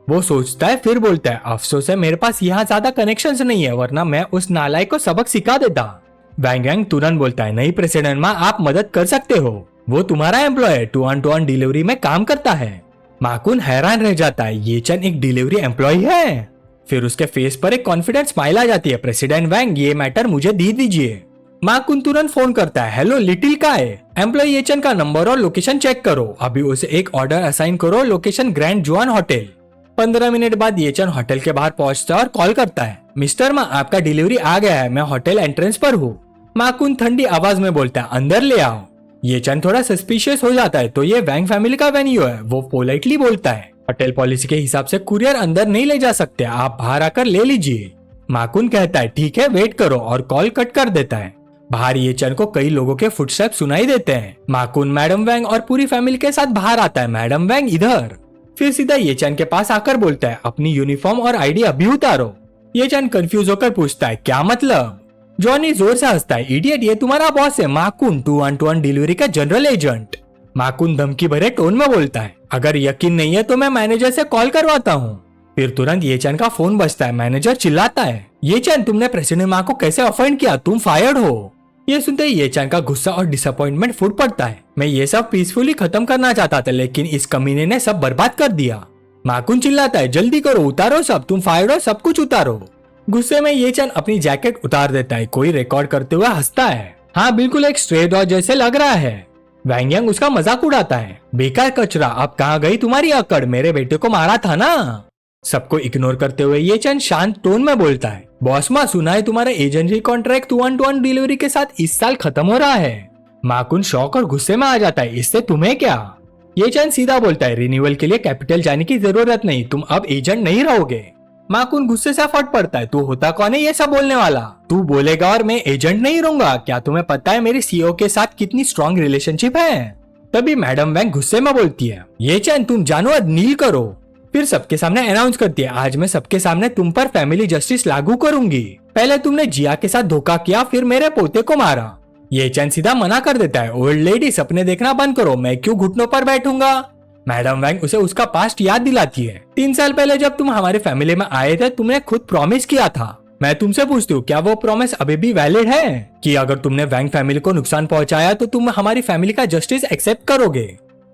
वो सोचता है, फिर बोलता है, अफसोस है मेरे पास यहाँ ज्यादा कनेक्शंस नहीं है, वरना मैं उस नालायक को सबक सिखा देता। वैंग यांग तुरंत बोलता है, नहीं प्रेसिडेंट माँ, आप मदद कर सकते हो, वो तुम्हारा एम्प्लॉय टू ऑन डिलीवरी में काम करता है। माकुन हैरान रह जाता है, ये चन एक डिलीवरी एम्प्लॉय है। फिर उसके फेस पर एक कॉन्फिडेंट स्माइल आ जाती है, प्रेसिडेंट वैंग ये मैटर मुझे दे दीजिए। माकुन तुरंत फोन करता है, हेलो लिटिल काय, एम्प्लॉय येचन का नंबर और लोकेशन चेक करो, अभी उसे एक ऑर्डर असाइन करो, लोकेशन ग्रैंड जुआन होटल। 15 मिनट बाद येचन होटल के बाहर पहुंचता है और कॉल करता है, मिस्टर मा आपका डिलीवरी आ गया है, मैं होटल एंट्रेंस पर हूँ। माकुन ठंडी आवाज में बोलता है, अंदर ले आओ। येचन थोड़ा सस्पिशियस हो जाता है, तो ये वैंग फैमिली का वेन्यू है, वो पोलाइटली बोलता है, होटल पॉलिसी के हिसाब से कुरियर अंदर नहीं ले जा सकते, आप बाहर आकर ले लीजिए। माकुन कहता है, ठीक है वेट करो, और कॉल कट कर देता है। बाहर येचन को कई लोगों के फुटस्टेप सुनाई देते हैं। माकुन मैडम वैंग और पूरी फैमिली के साथ बाहर आता है, मैडम वैंग इधर। फिर सीधा येचन के पास आकर बोलता है, अपनी यूनिफॉर्म और आईडी अभी उतारो। येचन कंफ्यूज होकर पूछता है, क्या मतलब? जॉनी जोर से हंसता है, इडियट, ये तुम्हारा बॉस है, माकुन टू ऑन डिलीवरी का जनरल एजेंट। माकुन धमकी भरे टोन में बोलता है, अगर यकीन नहीं है तो मैं मैनेजर से कॉल करवाता हूँ। फिर तुरंत येचन का फोन बजता है, मैनेजर चिल्लाता है, येचन तुमने प्रेसिडेंट माँ को कैसे ऑफेंड किया, तुम फायर्ड हो। ये सुनते ही येचन का गुस्सा और डिसअपॉइंटमेंट फूट पड़ता है, मैं ये सब पीसफुली खत्म करना चाहता था, लेकिन इस कमीने ने सब बर्बाद कर दिया। माकुन चिल्लाता है, जल्दी करो, उतारो सब, तुम फायर्ड हो, सब कुछ उतारो। गुस्से में येचन अपनी जैकेट उतार देता है, कोई रिकॉर्ड करते हुए हंसता है, हाँ बिल्कुल एक स्ट्रे डॉग जैसे लग रहा है। वैंग यांग उसका मजाक उड़ाता है, बेकार कचरा, अब कहाँ गई तुम्हारी अकड़, मेरे बेटे को मारा था ना। सबको इग्नोर करते हुए येचन शांत टोन में बोलता है, बॉस माँ सुना है तुम्हारा agency contract to on delivery के साथ इस साल खत्म हो रहा है। माकुन शौक और गुस्से में आ जाता है, इससे तुम्हें क्या? येचन सीधा बोलता है, रिन्यूअल के लिए कैपिटल जाने की जरूरत नहीं, तुम अब एजेंट नहीं रहोगे। माकुन गुस्से से फट पड़ता है, तू होता कौन है ये सब बोलने वाला, तू बोलेगा और मैं एजेंट नहीं रहूंगा, क्या तुम्हें पता है मेरी सीईओ के साथ कितनी स्ट्रॉन्ग रिलेशनशिप है? तभी मैडम वैंग गुस्से में बोलती है, येचन तुम जानो और नील करो। फिर सबके सामने अनाउंस करती है, आज मैं सबके सामने तुम पर फैमिली जस्टिस लागू करूंगी, पहले तुमने जिया के साथ धोखा किया, फिर मेरे पोते को मारा। येचन सीधा मना कर देता है, ओल्ड लेडी सपने देखना बंद करो, मैं क्यों घुटनों पर बैठूंगा। मैडम वैंग उसे उसका पास्ट याद दिलाती है, 3 साल पहले जब तुम हमारी फैमिली में आए थे तुमने खुद प्रॉमिस किया था, मैं तुमसे पूछती हूँ क्या वो प्रॉमिस अभी भी वैलिड है, कि अगर तुमने वैंग फैमिली को नुकसान पहुंचाया तो तुम हमारी फैमिली का जस्टिस एक्सेप्ट करोगे।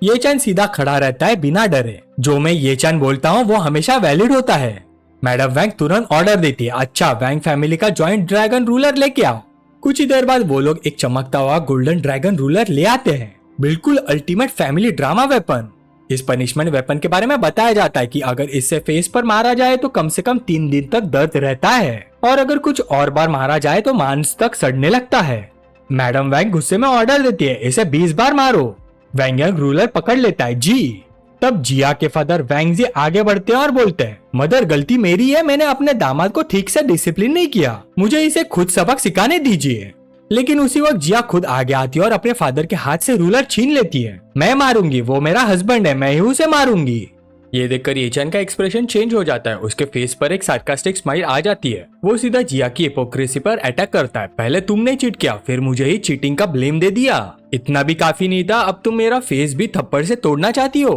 येचन सीधा खड़ा रहता है बिना डरे, जो मैं येचन बोलता हूँ वो हमेशा वैलिड होता है। मैडम वैंग तुरंत ऑर्डर देती है, अच्छा वैंग फैमिली का जॉइंट ड्रैगन रूलर लेके आओ। कुछ ही देर बाद वो लोग एक चमकता हुआ गोल्डन ड्रैगन रूलर ले आते हैं, बिल्कुल अल्टीमेट फैमिली ड्रामा वेपन। इस पनिशमेंट वेपन के बारे में बताया जाता है कि अगर इससे फेस पर मारा जाए तो कम से कम 3 दिन तक दर्द रहता है, और अगर कुछ और बार मारा जाए तो मांस तक सड़ने लगता है। मैडम वैंग गुस्से में ऑर्डर देती है, इसे 20 बार मारो। वैंग यांग रूलर पकड़ लेता है, जी। तब जिया के फादर वैंग जी आगे बढ़ते हैं और बोलते हैं, मदर गलती मेरी है, मैंने अपने दामाद को ठीक से डिसिप्लिन नहीं किया, मुझे इसे खुद सबक सिखाने दीजिए। लेकिन उसी वक्त जिया खुद आगे आती है और अपने फादर के हाथ से रूलर छीन लेती है, मैं मारूंगी, वो मेरा हस्बैंड है, मैं ही उसे मारूंगी। ये देखकर येचन का एक्सप्रेशन चेंज हो जाता है, उसके फेस पर एक सार्कास्टिक स्माइल आ जाती है। वो सीधा जिया की हिपोक्रेसी पर अटैक करता है, पहले तुमने चीट किया, फिर मुझे ही चीटिंग का ब्लेम दे दिया, इतना भी काफी नहीं था, अब तुम मेरा फेस भी थप्पड़ से तोड़ना चाहती हो।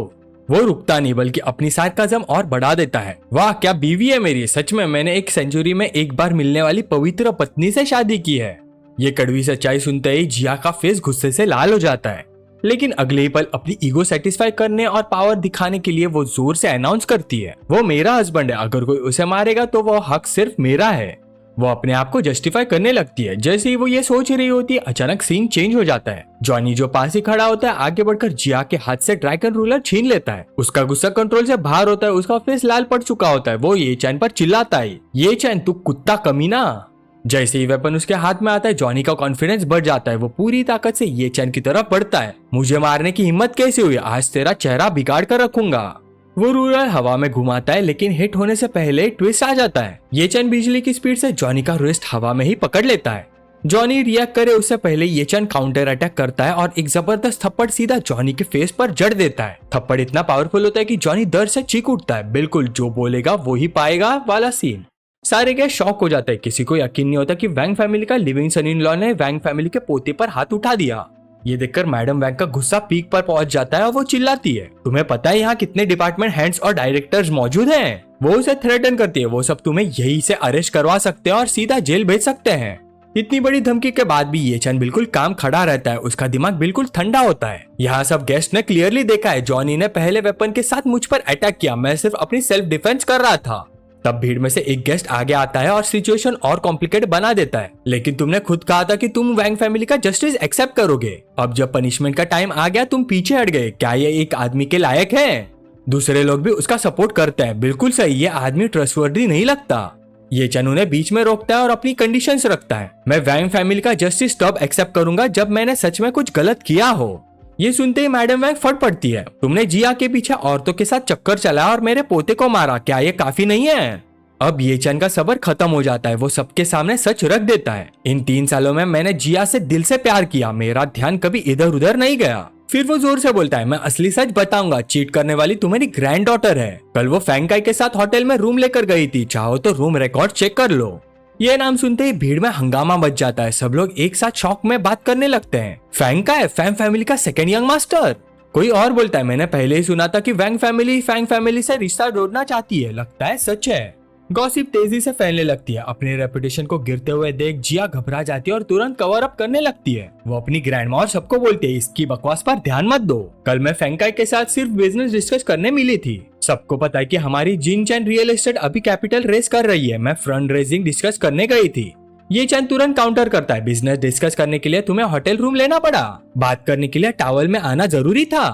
वो रुकता नहीं बल्कि अपनी सार्काज़म और बढ़ा देता है, वाह क्या बीवी है मेरी, सच में मैंने एक सेंचुरी में एक बार मिलने वाली पवित्र पत्नी से शादी की है। ये कड़वी सच्चाई सुनते ही जिया का फेस गुस्से से लाल हो जाता है, लेकिन अगले ही पल अपनी ईगो सेटिस्फाई करने और पावर दिखाने के लिए वो जोर से अनाउंस करती है, वो मेरा हस्बैंड है, अगर कोई उसे मारेगा तो वो हक सिर्फ मेरा है। वो अपने आप को जस्टिफाई करने लगती है। जैसे ही वो ये सोच रही होती है अचानक सीन चेंज हो जाता है। जॉनी जो पास ही खड़ा होता है आगे बढ़कर जिया के हाथ से ड्रैगन रूलर छीन लेता है। उसका गुस्सा कंट्रोल से बाहर होता है, उसका फेस लाल पड़ चुका होता है। वो ये चैन पर चिल्लाता है, ये चैन तू कुत्ता कमीना। जैसे ही वेपन उसके हाथ में आता है जॉनी का कॉन्फिडेंस बढ़ जाता है। वो पूरी ताकत से ये चैन की तरफ बढ़ता है। मुझे मारने की हिम्मत कैसे हुई, आज तेरा चेहरा बिगाड़ कर रखूंगा। वो रूलर हवा में घुमाता है लेकिन हिट होने से पहले ट्विस्ट आ जाता है। ये चैन बिजली की स्पीड से जॉनी का रिस्ट हवा में ही पकड़ लेता है। जॉनी रिएक्ट करे उससे पहले ये चैन काउंटर अटैक करता है और एक जबरदस्त थप्पड़ सीधा जॉनी के फेस पर जड़ देता है। थप्पड़ इतना पावरफुल होता है कि जॉनी दर्द से चीख उठता है। बिल्कुल जो बोलेगा वो ही पाएगा वाला सीन। सारे के शॉक हो जाते हैं। किसी को यकीन नहीं होता कि वैंग फैमिली का लिविंग सन इन लॉ ने वैंग फैमिली के पोते पर हाथ उठा दिया। ये देखकर मैडम वैंग का गुस्सा पीक पर पहुंच जाता है और वो चिल्लाती है, तुम्हें पता है यहाँ कितने डिपार्टमेंट हेड्स और डायरेक्टर्स मौजूद हैं? वो उसे थ्रेटन करती है, वो सब तुम्हें यही से अरेस्ट करवा सकते हैं और सीधा जेल भेज सकते हैं। इतनी बड़ी धमकी के बाद भी ये चैन बिल्कुल काम खड़ा रहता है, उसका दिमाग बिल्कुल ठंडा होता है। यहाँ सब गेस्ट ने क्लियरली देखा है जॉनी ने पहले वेपन के साथ मुझ पर अटैक किया, मैं सिर्फ अपनी सेल्फ डिफेंस कर रहा था। तब भीड़ में से एक गेस्ट आगे आता है और सिचुएशन और कॉम्प्लिकेट बना देता है। लेकिन तुमने खुद कहा था कि तुम वैंग फैमिली का जस्टिस एक्सेप्ट करोगे, अब जब पनिशमेंट का टाइम आ गया तुम पीछे हट गए, क्या ये एक आदमी के लायक है? दूसरे लोग भी उसका सपोर्ट करते हैं, बिल्कुल सही, ये आदमी ट्रस्टवर्दी नहीं लगता। ये चन उन्हें बीच में रोकता है और अपनी कंडीशंस रखता है। मैं वैंग फैमिली का जस्टिस तब एक्सेप्ट करूंगा जब मैंने सच में कुछ गलत किया हो। ये सुनते ही मैडम वैंग फट पड़ती है, तुमने जिया के पीछे औरतों के साथ चक्कर चलाया और मेरे पोते को मारा, क्या ये काफी नहीं है? अब ये चन का सब्र खत्म हो जाता है, वो सबके सामने सच रख देता है। इन 3 सालों में मैंने जिया से दिल से प्यार किया, मेरा ध्यान कभी इधर उधर नहीं गया। फिर वो जोर से बोलता है, मैं असली सच बताऊंगा, चीट करने वाली तुम्हारी ग्रैंड डॉटर है। कल वो फैंकाई के साथ होटल में रूम लेकर गई थी, चाहो तो रूम रिकॉर्ड चेक कर लो। ये नाम सुनते ही भीड़ में हंगामा मच जाता है, सब लोग एक साथ शॉक में बात करने लगते हैं। फैंकाई, फैंग फैमिली का सेकंड यंग मास्टर। कोई और बोलता है, मैंने पहले ही सुना था कि वैंग फैमिली फैंग फैमिली से रिश्ता जोड़ना चाहती है, लगता है सच है। गॉसिप तेजी से फैलने लगती है। अपने रेपुटेशन को गिरते हुए देख जिया घबरा जाती है और तुरंत कवर अप करने लगती है। वो अपनी ग्रैंडमा और सबको बोलती है, इसकी बकवास पर ध्यान मत दो, कल मैं फैंकाई के साथ सिर्फ बिजनेस डिस्कस करने मिली थी। सबको पता है कि हमारी जिन चैन रियल एस्टेट अभी कैपिटल रेस कर रही है, मैं फंड रेजिंग डिस्कस करने गई थी। ये चैन तुरंत काउंटर करता है, बिजनेस डिस्कस करने के लिए तुम्हें होटल रूम लेना पड़ा, बात करने के लिए टावल में आना जरूरी था।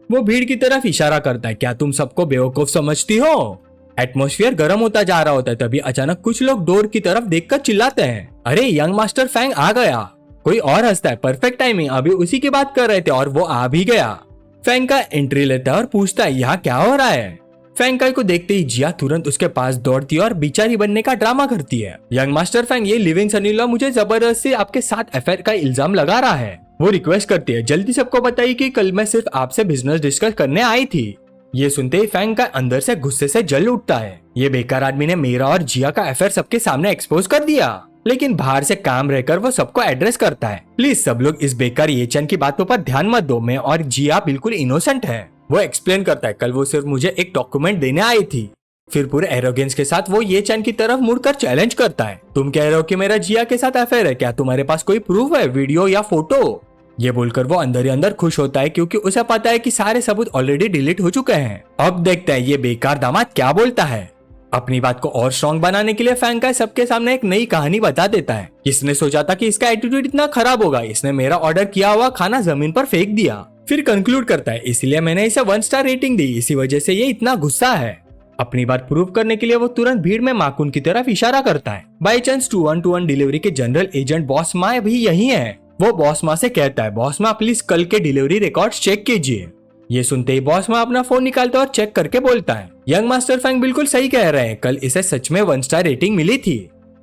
वो भीड़ की तरफ इशारा करता है, क्या तुम सबको बेवकूफ समझती हो? एटमॉस्फेयर गर्म होता जा रहा होता है, तभी अचानक कुछ लोग डोर की तरफ देखकर चिल्लाते हैं, अरे यंग मास्टर फैंग आ गया। कोई और हंसता है, परफेक्ट टाइमिंग, अभी उसी की बात कर रहे थे और वो आ भी गया। फैंग का एंट्री लेता है और पूछता है, यहाँ क्या हो रहा है? फैंकाई को देखते ही जिया तुरंत उसके पास दौड़ती है और बिचारी बनने का ड्रामा करती है। यंग मास्टर फैंग, ये लिविंग सनी-इन-लॉ मुझे जबरदस्ती आपके साथ अफेयर का इल्जाम लगा रहा है। वो रिक्वेस्ट करती है, जल्दी सबको बताइए कि कल मैं सिर्फ आपसे बिजनेस डिस्कस करने आई थी। ये सुनते ही फैंग का अंदर से गुस्से से जल उठता है, ये बेकार आदमी ने मेरा और जिया का अफेयर सबके सामने एक्सपोज कर दिया। लेकिन बाहर से काम रहकर वो सबको एड्रेस करता है, प्लीज सब लोग इस बेकार ये चन की बातों पर ध्यान मत दो, मैं और जिया बिल्कुल इनोसेंट है। वो एक्सप्लेन करता है, कल वो सिर्फ मुझे एक डॉक्यूमेंट देने आई थी। फिर पूरे एरोगेंस के साथ वो ये चन की तरफ मुड़कर चैलेंज करता है, तुम कह रहे हो कि मेरा जिया के साथ अफेयर है, क्या तुम्हारे पास कोई प्रूफ है, वीडियो या फोटो? ये बोलकर वो अंदर ही अंदर खुश होता है, क्योंकि उसे पता है कि सारे सबूत ऑलरेडी डिलीट हो चुके हैं। अब देखते हैं ये बेकार दामाद क्या बोलता है। अपनी बात को और स्ट्रॉन्ग बनाने के लिए फैंकाई सबके सामने एक नई कहानी बता देता है। किसने सोचा था कि इसका एटीट्यूड इतना खराब होगा, इसने मेरा ऑर्डर किया हुआ खाना जमीन पर फेंक दिया। फिर कंक्लूड करता है, इसलिए मैंने इसे 1 स्टार रेटिंग दी, इसी वजह से ये इतना गुस्सा है। अपनी बात प्रूव करने के लिए वो तुरंत भीड़ में माकुन की तरफ इशारा करता है। बाई चांस 2-1-2-1 डिलीवरी के जनरल एजेंट बॉस माँ भी यही है। वो बॉस माँ से कहता है, बॉस माँ प्लीज कल के डिलीवरी रिकॉर्ड्स चेक कीजिए। ये सुनते ही बॉस माँ अपना फोन निकालता है और चेक करके बोलता है, यंग मास्टर फैंग बिल्कुल सही कह रहे हैं, कल इसे सच में 1 स्टार रेटिंग मिली थी।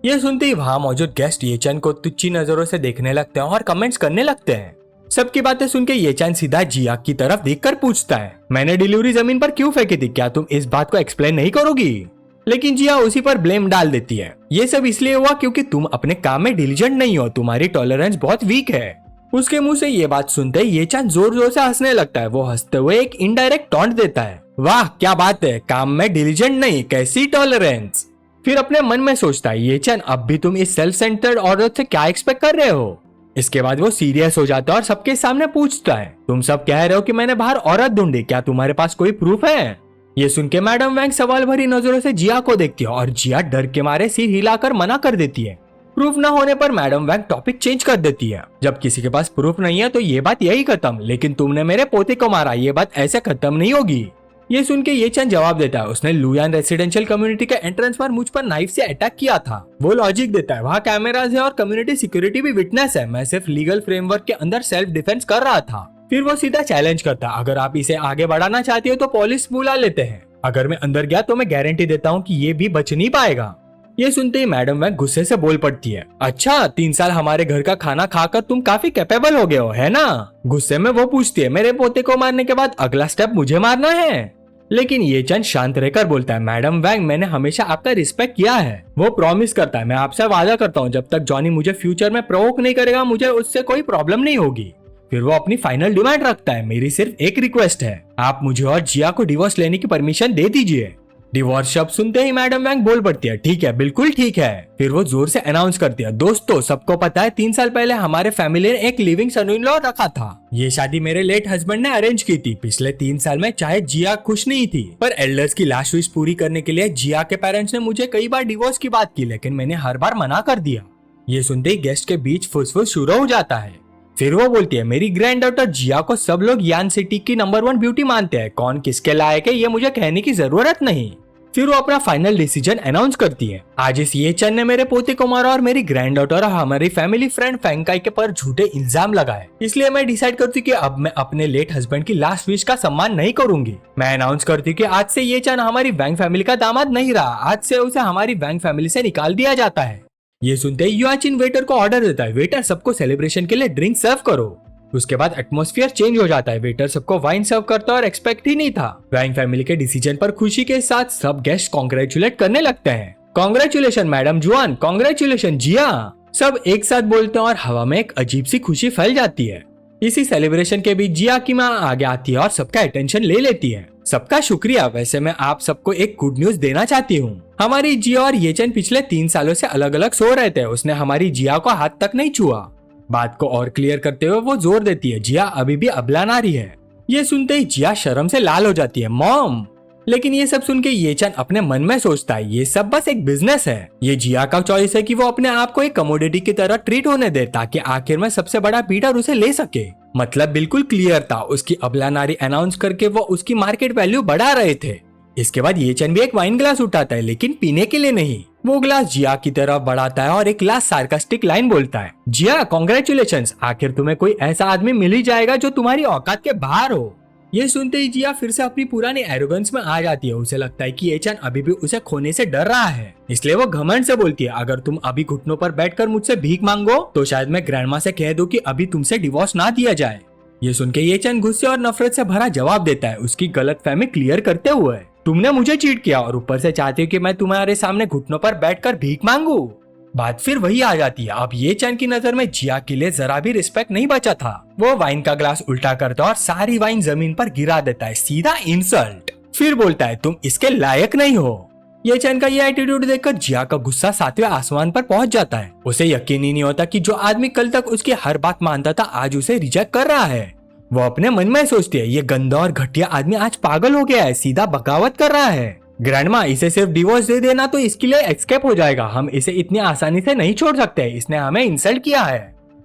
ये सुनते ही वहाँ मौजूद गेस्ट ये चैन को तुच्छी नजरों से देखने लगते हैं और कमेंट्स करने लगते हैं। सबकी बातें सुन के ये चैन सीधा जिया की तरफ देखकर पूछता है, मैंने डिलीवरी जमीन पर क्यों फेंकी थी, क्या तुम इस बात को एक्सप्लेन नहीं करोगी? लेकिन जिया उसी पर ब्लेम डाल देती है, ये सब इसलिए हुआ क्योंकि तुम अपने काम में डिलीजेंट नहीं हो, तुम्हारी टॉलरेंस बहुत वीक है। उसके मुंह से ये बात सुनते ही ये चैन जोर जोर से हंसने लगता है। वो हंसते हुए एक इनडायरेक्ट टॉन्ट देता है, वाह क्या बात है, काम में डिलीजेंट नहीं, कैसी टॉलरेंस। फिर अपने मन में सोचता है, ये चैन अब भी तुम इस सेल्फ सेंटर्ड औरत से क्या एक्सपेक्ट कर रहे हो? इसके बाद वो सीरियस हो जाता है और सबके सामने पूछता है, तुम सब कह रहे हो कि मैंने बाहर औरत ढूंढी, क्या तुम्हारे पास कोई प्रूफ है? ये सुन के मैडम वैंग सवाल भरी नजरों से जिया को देखती है और जिया डर के मारे सिर हिलाकर मना कर देती है। प्रूफ ना होने पर मैडम वैंग टॉपिक चेंज कर देती है, जब किसी के पास प्रूफ नहीं है तो ये बात यही खत्म, लेकिन तुमने मेरे पोते को मारा, ये बात ऐसे खत्म नहीं होगी। ये सुन के ये चैन जवाब देता है, उसने लुयान रेसिडेंशियल कम्युनिटी के एंट्रेंस पर मुझ पर नाइफ से अटैक किया था। वो लॉजिक देता है, वहाँ कैमरास है और कम्युनिटी सिक्योरिटी भी विटनेस है, मैं सिर्फ लीगल फ्रेमवर्क के अंदर सेल्फ डिफेंस कर रहा था। फिर वो सीधा चैलेंज करता है, अगर आप इसे आगे बढ़ाना चाहती हो तो पुलिस बुला लेते हैं, अगर मैं अंदर गया तो मैं गारंटी देता हूँ कि ये भी बच नहीं पाएगा। ये सुनते ही मैडम वैंग गुस्से से बोल पड़ती है, अच्छा 3 साल हमारे घर का खाना खाकर तुम काफी कैपेबल हो गए हो, है ना? गुस्से में वो पूछती है, मेरे पोते को मारने के बाद अगला स्टेप मुझे मारना है? लेकिन ये चंद शांत रहकर बोलता है, मैडम वैंग मैंने हमेशा आपका रिस्पेक्ट किया है। वो प्रॉमिस करता है, मैं आपसे वादा करता हूँ जब तक जॉनी मुझे फ्यूचर में प्रोवोक नहीं करेगा मुझे उससे कोई प्रॉब्लम नहीं होगी। फिर वो अपनी फाइनल डिमांड रखता है, मेरी सिर्फ एक रिक्वेस्ट है, आप मुझे और जिया को डिवोर्स लेने की परमिशन दे दीजिए। डिवोर्स शब्द सुनते ही मैडम वैंग बोल पड़ती है, ठीक है, बिल्कुल ठीक है। फिर वो जोर से अनाउंस करती है, दोस्तों सबको पता है 3 साल पहले हमारे फैमिली ने एक लिविंग सन इन लॉ रखा था। ये शादी मेरे लेट हस्बैंड ने अरेंज की थी। पिछले 3 साल में चाहे जिया खुश नहीं थी, पर एल्डर्स की लास्ट विश पूरी करने के लिए जिया के पेरेंट्स ने मुझे कई बार डिवोर्स की बात की, लेकिन मैंने हर बार मना कर दिया। ये सुनते ही गेस्ट के बीच फुसफुस शुरू हो जाता है। फिर वो बोलती है, मेरी ग्रैंड डॉटर जिया को सब लोग यान सिटी की नंबर 1 ब्यूटी मानते हैं, कौन किसके लायक है ये मुझे कहने की जरूरत नहीं। फिर वो अपना फाइनल डिसीजन अनाउंस करती है, आज इस ये चन ने मेरे पोते को मारा और मेरी ग्रैंड डॉटर और हमारी फैमिली फ्रेंड फैंकाई के पर झूठे इल्जाम लगाए, इसलिए मैं डिसाइड करती कि अब मैं अपने लेट हस्बैंड की लास्ट विश का सम्मान नहीं करूंगी। मैं अनाउंस करती कि आज से ये चन हमारी वैंग फैमिली का दामाद नहीं रहा, आज से उसे हमारी वैंग फैमिली से निकाल दिया जाता है। ये सुनते ही युआचिन वेटर को ऑर्डर देता है, वेटर सबको सेलिब्रेशन के लिए ड्रिंक सर्व करो। उसके बाद एटमॉस्फेयर चेंज हो जाता है। वेटर सबको वाइन सर्व करता है और एक्सपेक्ट ही नहीं था। वैंग फैमिली के डिसीजन पर खुशी के साथ सब गेस्ट कॉन्ग्रेचुलेट करने लगते हैं। कॉन्ग्रेचुलेशन मैडम जुआन, कॉन्ग्रेचुलेशन जिया, सब एक साथ बोलते हैं और हवा में एक अजीब सी खुशी फैल जाती है। इसी सेलिब्रेशन के बीच जिया की माँ आगे आती है और सबका अटेंशन ले लेती है। सबका शुक्रिया। वैसे मैं आप सबको एक गुड न्यूज देना चाहती हूँ। हमारी जिया और येचन पिछले 3 सालों से अलग अलग सो रहे थे। उसने हमारी जिया को हाथ तक नहीं छुआ। बात को और क्लियर करते हुए वो जोर देती है, जिया अभी भी अबला नारी है। ये सुनते ही जिया शर्म से लाल हो जाती है, मॉम। लेकिन ये सब सुन के येचन अपने मन में सोचता है, ये सब बस एक बिजनेस है। ये जिया का चॉइस है कि वो अपने आप को एक कमोडिटी की तरह ट्रीट होने दे ताकि आखिर में सबसे बड़ा बीटर उसे ले सके। मतलब बिल्कुल क्लियर था। उसकी अबला नारी अनाउंस करके वो उसकी मार्केट वैल्यू बढ़ा रहे थे। इसके बाद येचन भी एक वाइन ग्लास उठाता है, लेकिन पीने के लिए नहीं। वो ग्लास जिया की तरफ बढ़ाता है और एक लास्ट सार्कास्टिक लाइन बोलता है, जिया कॉन्ग्रेचुलेशंस, आखिर तुम्हें कोई ऐसा आदमी मिल ही जाएगा जो तुम्हारी औकात के बाहर हो। ये सुनते ही जिया फिर से अपनी पुरानी एरोगेंस में आ जाती है। उसे लगता है कि येचन अभी भी उसे खोने से डर रहा है, इसलिए वो घमंड से बोलती है, अगर तुम अभी घुटनों पर बैठकर मुझसे भीख मांगो तो शायद मैं ग्रैंडमा से कह दूं कि अभी तुमसे डिवोर्स ना दिया जाए। ये सुन के येचन गुस्से और नफरत से भरा जवाब देता है, उसकी गलतफहमी क्लियर करते हुए, तुमने मुझे चीट किया और ऊपर से चाहती हो कि मैं तुम्हारे सामने घुटनों पर बैठकर भीख मांगू। बात फिर वही आ जाती है। अब येचन की नजर में जिया के लिए जरा भी रिस्पेक्ट नहीं बचा था। वो वाइन का ग्लास उल्टा करता और सारी वाइन जमीन पर गिरा देता है, सीधा इंसल्ट। फिर बोलता है, तुम इसके लायक नहीं हो। येचन का ये एटीट्यूड देखकर जिया का गुस्सा 7वें आसमान पर पहुंच जाता है। उसे यकीन ही नहीं होता कि जो आदमी कल तक उसकी हर बात मानता था आज उसे रिजेक्ट कर रहा है। वो अपने मन में सोचती है, ये गंदा और घटिया आदमी आज पागल हो गया है, सीधा बगावत कर रहा है। ग्रैंडमा, इसे सिर्फ डिवोर्स दे देना तो इसके लिए एस्केप हो जाएगा। हम इसे इतनी आसानी से नहीं छोड़ सकते, इसने हमें इंसल्ट किया है।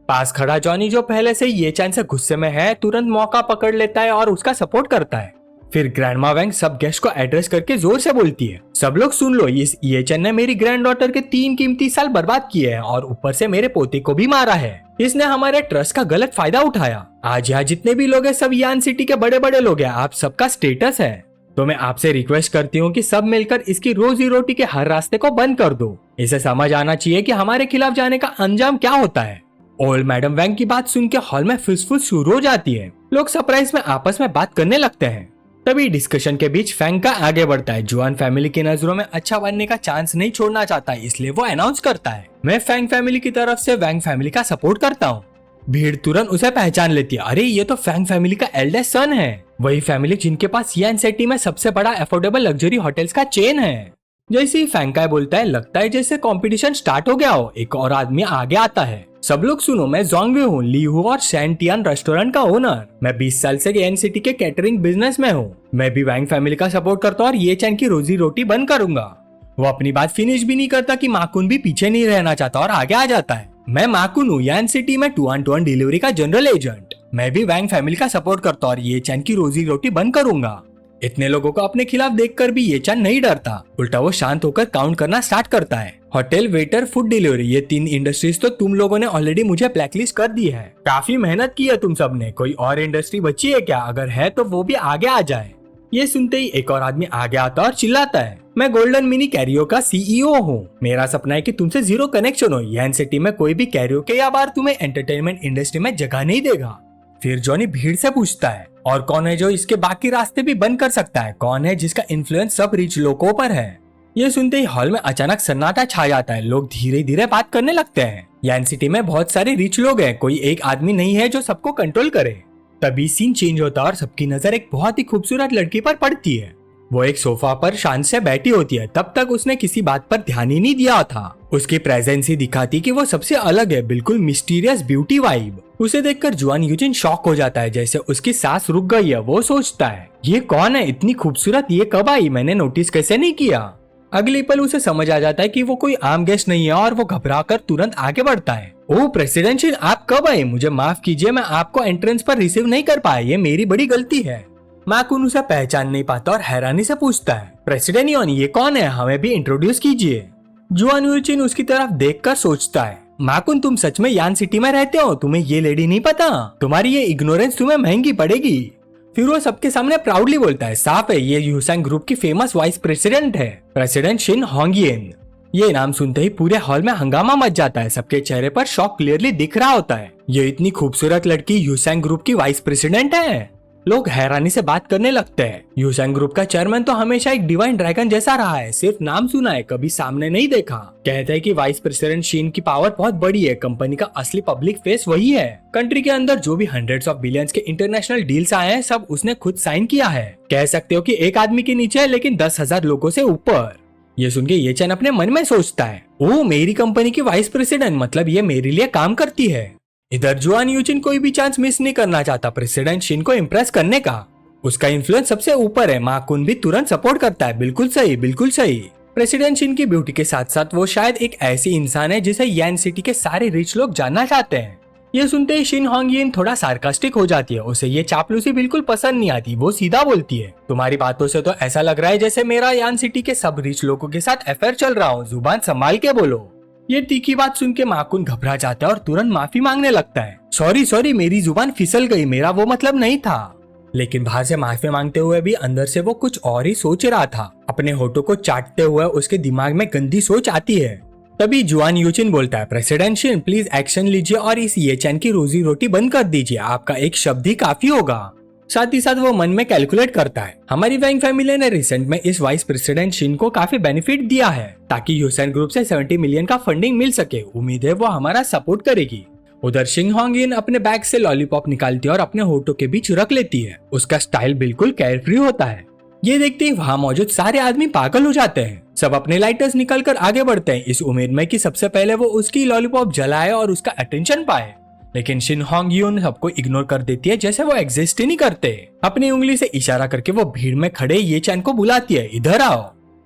पास खड़ा जॉनी, जो पहले से येचन से गुस्से में है, तुरंत मौका पकड़ लेता है और उसका सपोर्ट करता है। फिर ग्रैंडमा वैंग सब गेस्ट को एड्रेस करके जोर से बोलती है, सब लोग सुन लो, इस येचन ने मेरी ग्रैंड डॉटर के 3 कीमती साल बर्बाद किए हैं और ऊपर से मेरे पोते को भी मारा है। इसने हमारे ट्रस्ट का गलत फायदा उठाया। आज यहाँ जितने भी लोग हैं सब यान सिटी के बड़े बड़े लोग हैं, आप सबका स्टेटस है। तो मैं आपसे रिक्वेस्ट करती हूँ कि सब मिलकर इसकी रोजी रोटी के हर रास्ते को बंद कर दो। इसे समझ आना चाहिए कि हमारे खिलाफ जाने का अंजाम क्या होता है। ओल्ड मैडम वैंग की बात सुन के हॉल में फुसफुस शुरू हो जाती है। लोग सरप्राइज में आपस में बात करने लगते हैं। तभी डिस्कशन के बीच फैंग का आगे बढ़ता है। जुआन फैमिली की नजरों में अच्छा बनने का चांस नहीं छोड़ना चाहता, इसलिए वो अनाउंस करता है, मैं फैंग फैमिली की तरफ से वैंग फैमिली का सपोर्ट करता हूँ। भीड़ तुरंत उसे पहचान लेती है, अरे ये तो फैंग फैमिली का एल्डेस्ट सन है, वही फैमिली जिनके पास यान सिटी में सबसे बड़ा अफोर्डेबल लग्जरी होटल्स का चेन है। जैसे ही फैंकाई बोलता है, लगता है जैसे कंपटीशन स्टार्ट हो गया हो। एक और आदमी आगे आता है, सब लोग सुनो, मैं जोंगवे हूँ, ली हूँ और सैंटियान रेस्टोरेंट का ओनर। मैं 20 साल से यान सिटी के कैटरिंग बिजनेस में हूँ। मैं भी वैंग फैमिली का सपोर्ट करता हूँ और ये चैन की रोजी रोटी बंद करूंगा। वो अपनी बात फिनिश भी नहीं करता कि माकुन भी पीछे नहीं रहना चाहता और आगे आ जाता है, मैं माकुन हूँ, यान सिटी में 2-on-2 डिलीवरी का जनरल एजेंट। मैं भी वैंग फैमिली का सपोर्ट करता हूँ और ये चैन की रोजी रोटी बंद करूंगा। इतने लोगों को अपने खिलाफ देखकर भी ये चैन नहीं डरता, उल्टा वो शांत होकर काउंट करना स्टार्ट करता है। होटल, वेटर, फूड डिलीवरी, ये 3 इंडस्ट्रीज तो तुम लोगों ने ऑलरेडी मुझे ब्लैकलिस्ट कर दी है। काफी मेहनत की है तुम सब ने, कोई और इंडस्ट्री बची है क्या? अगर है तो वो भी आगे आ जाए। ये सुनते ही एक और आदमी आगे आता और चिल्लाता है, मैं गोल्डन मिनी कैरियो का सीईओ हूँ। मेरा सपना है कि तुमसे जीरो कनेक्शन हो। यान सिटी में कोई भी कैरियो के या बार तुम्हें एंटरटेनमेंट इंडस्ट्री में जगह नहीं देगा। फिर जॉनी भीड़ से पूछता है, और कौन है जो इसके बाकी रास्ते भी बंद कर सकता है? कौन है जिसका इन्फ्लुएंस सब रिच लोगों पर है? ये सुनते ही हॉल में अचानक सन्नाटा छा जाता है। लोग धीरे धीरे बात करने लगते हैं। यान सिटी में बहुत सारे रिच लोग हैं, कोई एक आदमी नहीं है जो सबको कंट्रोल करे। तभी सीन चेंज होता है और सबकी नजर एक बहुत ही खूबसूरत लड़की पर पड़ती है। वो एक सोफा पर शांत से बैठी होती है। तब तक उसने किसी बात पर ध्यान ही नहीं दिया था। उसकी प्रेजेंस ही दिखाती कि वो सबसे अलग है, बिल्कुल मिस्टीरियस ब्यूटी वाइब। उसे देखकर जुआन यूजिन शॉक हो जाता है, जैसे उसकी सांस रुक गई है। वो सोचता है ये कौन है, इतनी खूबसूरत, ये कब आई, मैंने नोटिस कैसे नहीं किया। अगली पल उसे समझ आ जाता है कि वो कोई आम गेस्ट नहीं है और वो घबराकर तुरंत आगे बढ़ता है। ओह प्रेसिडेंट शिन, आप कब आए? मुझे माफ कीजिए, मैं आपको एंट्रेंस पर रिसीव नहीं कर पाया, ये मेरी बड़ी गलती है। माकुन उसे पहचान नहीं पाता और हैरानी से पूछता है, प्रेसिडेंट योन ये कौन है, हमें भी इंट्रोड्यूस कीजिए। जुआन यूचिन उसकी तरफ देखकर सोचता है, माकुन तुम सच में यान सिटी में रहते हो? तुम्हें ये लेडी नहीं पता? तुम्हारी ये इग्नोरेंस तुम्हें महंगी पड़ेगी। फिर वो सबके सामने प्राउडली बोलता है, साफ है ये यूसैंग ग्रुप की फेमस वाइस प्रेसिडेंट है, प्रेसिडेंट शिन होंगियन। ये नाम सुनते ही पूरे हॉल में हंगामा मच जाता है। सबके चेहरे पर शॉक क्लियरली दिख रहा होता है। ये इतनी खूबसूरत लड़की यूसैंग ग्रुप की वाइस प्रेसिडेंट है। लोग हैरानी से बात करने लगते हैं। यूसैंग ग्रुप का चेयरमैन तो हमेशा एक डिवाइन ड्रैगन जैसा रहा है, सिर्फ नाम सुना है, कभी सामने नहीं देखा। कहते हैं कि वाइस प्रेसिडेंट शीन की पावर बहुत बड़ी है, कंपनी का असली पब्लिक फेस वही है। कंट्री के अंदर जो भी हंड्रेड्स ऑफ बिलियंस के इंटरनेशनल डील्स आए हैं, सब उसने खुद साइन किया है। कह सकते हो कि एक आदमी के नीचे है, लेकिन 10,000 लोगों से ऊपर। ये सुन के ये चैन अपने मन में सोचता है, ओह मेरी कंपनी की वाइस प्रेसिडेंट, मतलब ये मेरे लिए काम करती है। इधर जुआन यूचिन कोई भी चांस मिस नहीं करना चाहता प्रेसिडेंट शिन को इम्प्रेस करने का। उसका इन्फ्लुएंस सबसे ऊपर है। माकुन भी तुरंत सपोर्ट करता है, बिल्कुल सही बिल्कुल सही। प्रेसिडेंट शिन की ब्यूटी के साथ साथ वो शायद एक ऐसी इंसान है जिसे यान सिटी के सारे रिच लोग जानना चाहते हैं। ये सुनते ही शिन होंगियन थोड़ा सार्कास्टिक हो जाती है। उसे ये चापलूसी बिल्कुल पसंद नहीं आती। वो सीधा बोलती है, तुम्हारी बातों से तो ऐसा लग रहा है जैसे मेरा यान सिटी के सब रिच लोगों के साथ अफेयर चल रहा हो, जुबान संभाल के बोलो। ये तीखी बात सुन के माकुन घबरा जाता है और तुरंत माफी मांगने लगता है, सॉरी मेरी जुबान फिसल गई, मेरा वो मतलब नहीं था। लेकिन बाहर से माफी मांगते हुए भी अंदर से वो कुछ और ही सोच रहा था। अपने होठों को चाटते हुए उसके दिमाग में गंदी सोच आती है। तभी जुआन यूचिन बोलता है, प्रेसिडेंट शिन प्लीज एक्शन लीजिए और इस ये चैन की रोजी रोटी बंद कर दीजिए, आपका एक शब्द ही काफी होगा। साथ ही साथ वो मन में कैलकुलेट करता है, हमारी वैंग फैमिली ने रिसेंट में इस वाइस प्रेसिडेंट शिन को काफी बेनिफिट दिया है ताकि यूसैंग ग्रुप से 70 मिलियन का फंडिंग मिल सके। उम्मीद है वो हमारा सपोर्ट करेगी। उधर शिंग होंगिन अपने बैग से लॉलीपॉप निकालती है और अपने होठों के बीच रख लेती है। उसका स्टाइल बिल्कुल केयरफ्री होता है। ये देखते ही वहाँ मौजूद सारे आदमी पागल हो जाते हैं। सब अपने लाइटर्स निकल कर आगे बढ़ते हैं, इस उम्मीद में कि सबसे पहले वो उसकी लॉलीपॉप जलाए और उसका अटेंशन पाए। लेकिन शिन होंगियन सबको इग्नोर कर देती है, जैसे वो एग्जिस्ट ही नहीं करते। अपनी उंगली से इशारा करके वो भीड़ में खड़े ये चैन को बुलाती है, इधर आओ।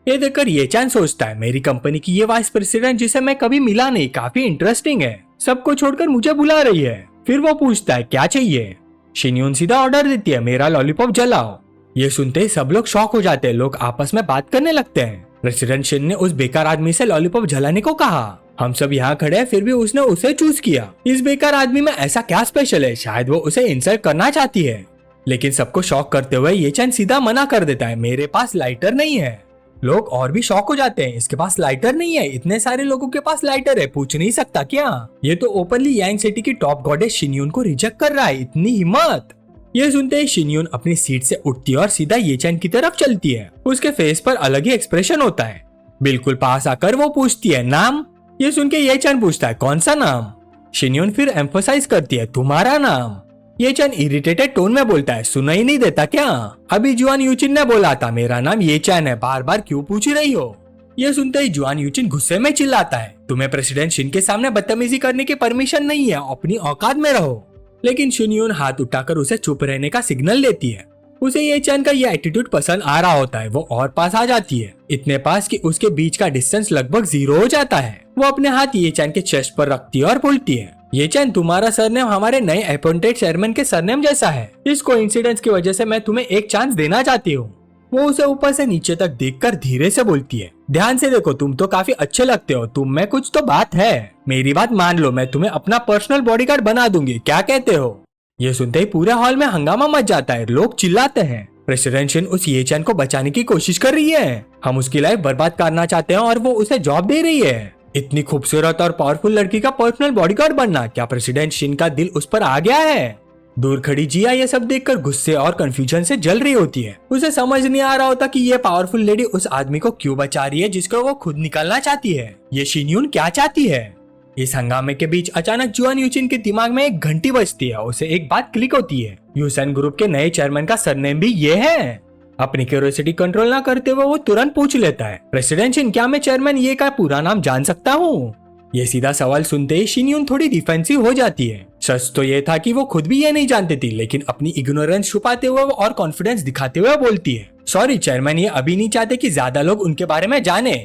ये देखकर ये चैन सोचता है, मेरी कंपनी की ये वाइस प्रेसिडेंट जिसे मैं कभी मिला नहीं, काफी इंटरेस्टिंग है, सबको छोड़कर मुझे बुला रही है। फिर वो पूछता है क्या चाहिए। शिनयून सीधा ऑर्डर देती है, मेरा लॉलीपॉप जलाओ। ये सुनते ही सब लोग शॉक हो जाते हैं। लोग आपस में बात करने लगते हैं। प्रेसिडेंट शिन ने उस बेकार आदमी से लॉलीपॉप जलाने को कहा। हम सब यहाँ खड़े हैं, फिर भी उसने उसे चूज किया। इस बेकार आदमी में ऐसा क्या स्पेशल है? शायद वो उसे इंसल्ट करना चाहती है। लेकिन सबको शॉक करते हुए ये चैन सीधा मना कर देता है, मेरे पास लाइटर नहीं है। लोग और भी शॉक हो जाते हैं, इसके पास लाइटर नहीं है? इतने सारे लोगों के पास लाइटर है, पूछ नहीं सकता क्या? ये तो ओपनली यांग सिटी की टॉप गॉडेस शिनयून को रिजेक्ट कर रहा है, इतनी हिम्मत। ये सुनते ही शिनयून अपनी सीट से उठती है और सीधा ये चैन की तरफ चलती है। उसके फेस पर अलग ही एक्सप्रेशन होता है। बिल्कुल पास आकर वो पूछती है, नाम? ये सुन के ये चैन पूछता है, कौन सा नाम? शिनयून फिर एम्फोसाइज करती है, तुम्हारा नाम। ये चैन इरिटेटेड टोन में बोलता है, सुना ही नहीं देता क्या? अभी जुआन यूचिन ने बोला था मेरा नाम ये चैन है, बार बार क्यों पूछ रही हो? ये सुनते ही जुआन यूचिन गुस्से में चिल्लाता है, तुम्हें प्रेसिडेंट शिन के सामने बदतमीजी करने की परमिशन नहीं है, अपनी औकात में रहो। लेकिन शिनयून हाथ उठाकर उसे चुप रहने का सिग्नल देती है। उसे ये चैन का ये एटीट्यूड पसंद आ रहा होता है। वो और पास आ जाती है, इतने पास कि उसके बीच का डिस्टेंस लगभग 0 हो जाता है। वो अपने हाथ ये चैन के चेस्ट पर रखती है और बोलती है, ये चैन तुम्हारा सरनेम हमारे नए अपॉइंटेड चेयरमैन के सरनेम जैसा है। इस कोइंसिडेंस की वजह से मैं तुम्हें एक चांस देना चाहती हूँ। वो उसे ऊपर से नीचे तक देखकर धीरे से बोलती है, ध्यान से देखो, तुम तो काफी अच्छे लगते हो, तुम में कुछ तो बात है। मेरी बात मान लो, मैं तुम्हें अपना पर्सनल बॉडीगार्ड बना दूंगी, क्या कहते हो? ये सुनते ही पूरे हॉल में हंगामा मच जाता है। लोग चिल्लाते हैं, प्रेसिडेंट शिन उस ये चैन को बचाने की कोशिश कर रही है, हम उसकी लाइफ बर्बाद करना चाहते हैं और वो उसे जॉब दे रही है। इतनी खूबसूरत और पावरफुल लड़की का पर्सनल बॉडीगार्ड बनना, क्या प्रेसिडेंट शिन का दिल उस पर आ गया है? दूर खड़ी जिया ये सब देखकर गुस्से और कंफ्यूजन से जल रही होती है। उसे समझ नहीं आ रहा होता कि ये पावरफुल लेडी उस आदमी को क्यों बचा रही है जिसको वो खुद निकालना चाहती है। ये शिनयून क्या चाहती है? इस हंगामे के बीच अचानक जुआन यूचिन के दिमाग में एक घंटी बजती है। उसे एक बात क्लिक होती है, यूसन ग्रुप के नए चेयरमैन का सरनेम भी ये है। अपनी क्यूरियोसिटी कंट्रोल ना करते हुए वो तुरंत पूछ लेता है, प्रेसिडेंट शिन, क्या मैं चेयरमैन ये का पूरा नाम जान सकता हूँ? ये सीधा सवाल सुनते ही शिनयून थोड़ी डिफेंसिव हो जाती है। सच तो ये था कि वो खुद भी ये नहीं जानती थी, लेकिन अपनी इग्नोरेंस छुपाते हुए और कॉन्फिडेंस दिखाते हुए बोलती है, सॉरी चेयरमैन, ये अभी नहीं चाहते कि ज्यादा लोग उनके बारे में जाने।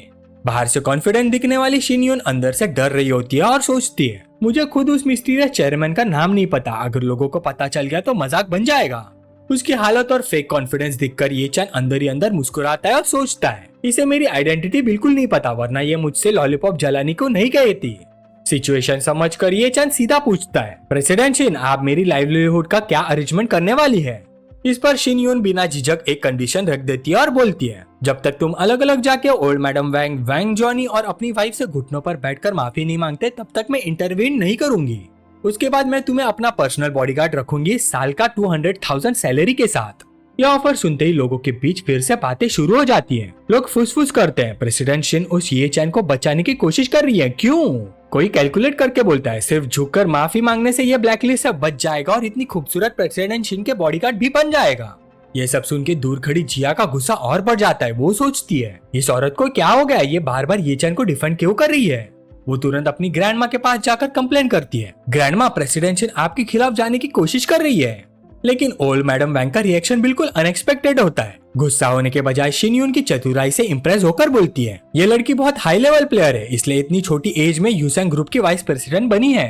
बाहर से कॉन्फिडेंट दिखने वाली शिनयून अंदर से डर रही होती है और सोचती है, मुझे खुद उस मिस्टीरियस चेयरमैन का नाम नहीं पता, अगर लोगों को पता चल गया तो मजाक बन जाएगा। उसकी हालत और फेक कॉन्फिडेंस देखकर ये चैन अंदर ही अंदर मुस्कुराता है और सोचता है, इसे मेरी आइडेंटिटी बिल्कुल नहीं पता, वरना ये मुझसे लॉलीपॉप जलाने को नहीं गई थी। सिचुएशन समझकर ये चैन सीधा पूछता है, प्रेसिडेंट शिन, आप मेरी लाइवलीहुड का क्या अरेंजमेंट करने वाली है? इस पर शिनयून बिना झिझक एक कंडीशन रख देती है और बोलती है, जब तक तुम अलग अलग जाके ओल्ड मैडम वैंग, वैंग जॉनी और अपनी वाइफ से घुटनों पर बैठकर माफी नहीं मांगते, तब तक मैं इंटरवीन नहीं करूंगी। उसके बाद मैं तुम्हें अपना पर्सनल बॉडीगार्ड रखूंगी, साल का 200,000 सैलरी के साथ। यह ऑफर सुनते ही लोगों के बीच फिर से बातें शुरू हो जाती हैं। लोग फुसफुस करते हैं, प्रेसिडेंट शिन उस ये चैन को बचाने की कोशिश कर रही है, क्यों? कोई कैलकुलेट करके बोलता है, सिर्फ झुककर माफी मांगने से ये ब्लैकलिस्ट से बच जाएगा और इतनी खूबसूरत प्रेसिडेंट शिन के बॉडीगार्ड भी बन जाएगा। ये सब सुन के दूर खड़ी जिया का गुस्सा और बढ़ जाता है। वो सोचती है, इस औरत को क्या हो गया, ये बार बार ये चैन को डिफेंड क्यों कर रही है? वो तुरंत अपनी ग्रैंड माँ के पास जाकर कंप्लेन करती है, ग्रैंड माँ, प्रेसिडेंट शिन आपके खिलाफ जाने की कोशिश कर रही है। लेकिन ओल्ड मैडम वैंग का रिएक्शन बिल्कुल अनएक्सपेक्टेड होता है। गुस्सा होने के बजाय शिनयून की चतुराई से इम्प्रेस होकर बोलती है, ये लड़की बहुत हाई लेवल प्लेयर है, इसलिए इतनी छोटी एज में यूसेंग ग्रुप की वाइस प्रेसिडेंट बनी है।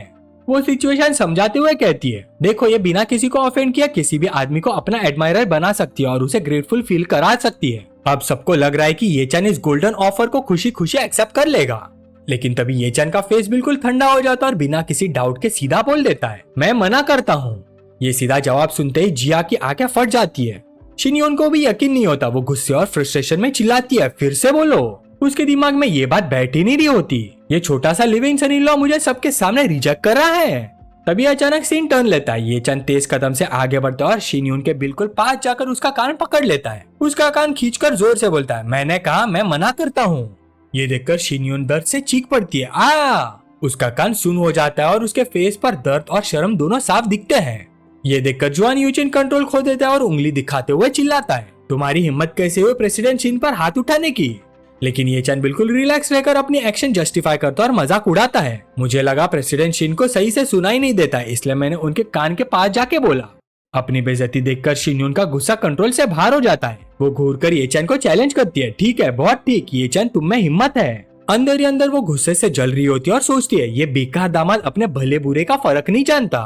वो सिचुएशन समझाते हुए कहती है, देखो ये बिना किसी को ऑफेंड किया किसी भी आदमी को अपना एडमायरर बना सकती है और उसे ग्रेटफुल फील करा सकती है। अब सबको लग रहा है कि ये चैन इस गोल्डन ऑफर को खुशी खुशी एक्सेप्ट कर लेगा। लेकिन तभी ये चैन का फेस बिल्कुल ठंडा हो जाता है और बिना किसी डाउट के सीधा बोल देता है, मैं मना करता हूँ। ये सीधा जवाब सुनते ही जिया की आंखें फट जाती है। शिनयून को भी यकीन नहीं होता, वो गुस्से और फ्रस्ट्रेशन में चिल्लाती है, फिर से बोलो। उसके दिमाग में ये बात बैठ ही नहीं रही होती, ये छोटा सा लिविंग सन इन लॉ मुझे सबके सामने रिजेक्ट कर रहा है। तभी अचानक सीन टर्न लेता है। ये चंद तेज कदम से आगे बढ़ता है और शिनयून के बिल्कुल पास जाकर उसका कान पकड़ लेता है। उसका कान खींचकर जोर से बोलता है, मैंने कहा मैं मना करता हूँ। ये देखकर शिनयून दर्द से चीख पड़ती है, आ! उसका कान सुन हो जाता है और उसके फेस पर दर्द और शर्म दोनों साफ दिखते हैं। ये देखकर जुआन यूचिन कंट्रोल खो देता है और उंगली दिखाते हुए चिल्लाता है, तुम्हारी हिम्मत कैसे हुई प्रेसिडेंट शिन पर हाथ उठाने की? लेकिन ये चैन बिल्कुल रिलैक्स रहकर अपनी एक्शन जस्टिफाई करता और मजाक उड़ाता है, मुझे लगा प्रेसिडेंट शिन को सही से सुनाई नहीं देता है, इसलिए मैंने उनके कान के पास जाके बोला। अपनी बेइज्जती देखकर शिनयून का गुस्सा कंट्रोल से बाहर हो जाता है। वो घूरकर ये चैन को चैलेंज करती है, ठीक है, बहुत ठीक, ये चैन तुम में हिम्मत है। अंदर ही अंदर वो गुस्से से जल रही होती है और सोचती है, ये बेकार दामाद अपने भले बुरे का फर्क नहीं जानता।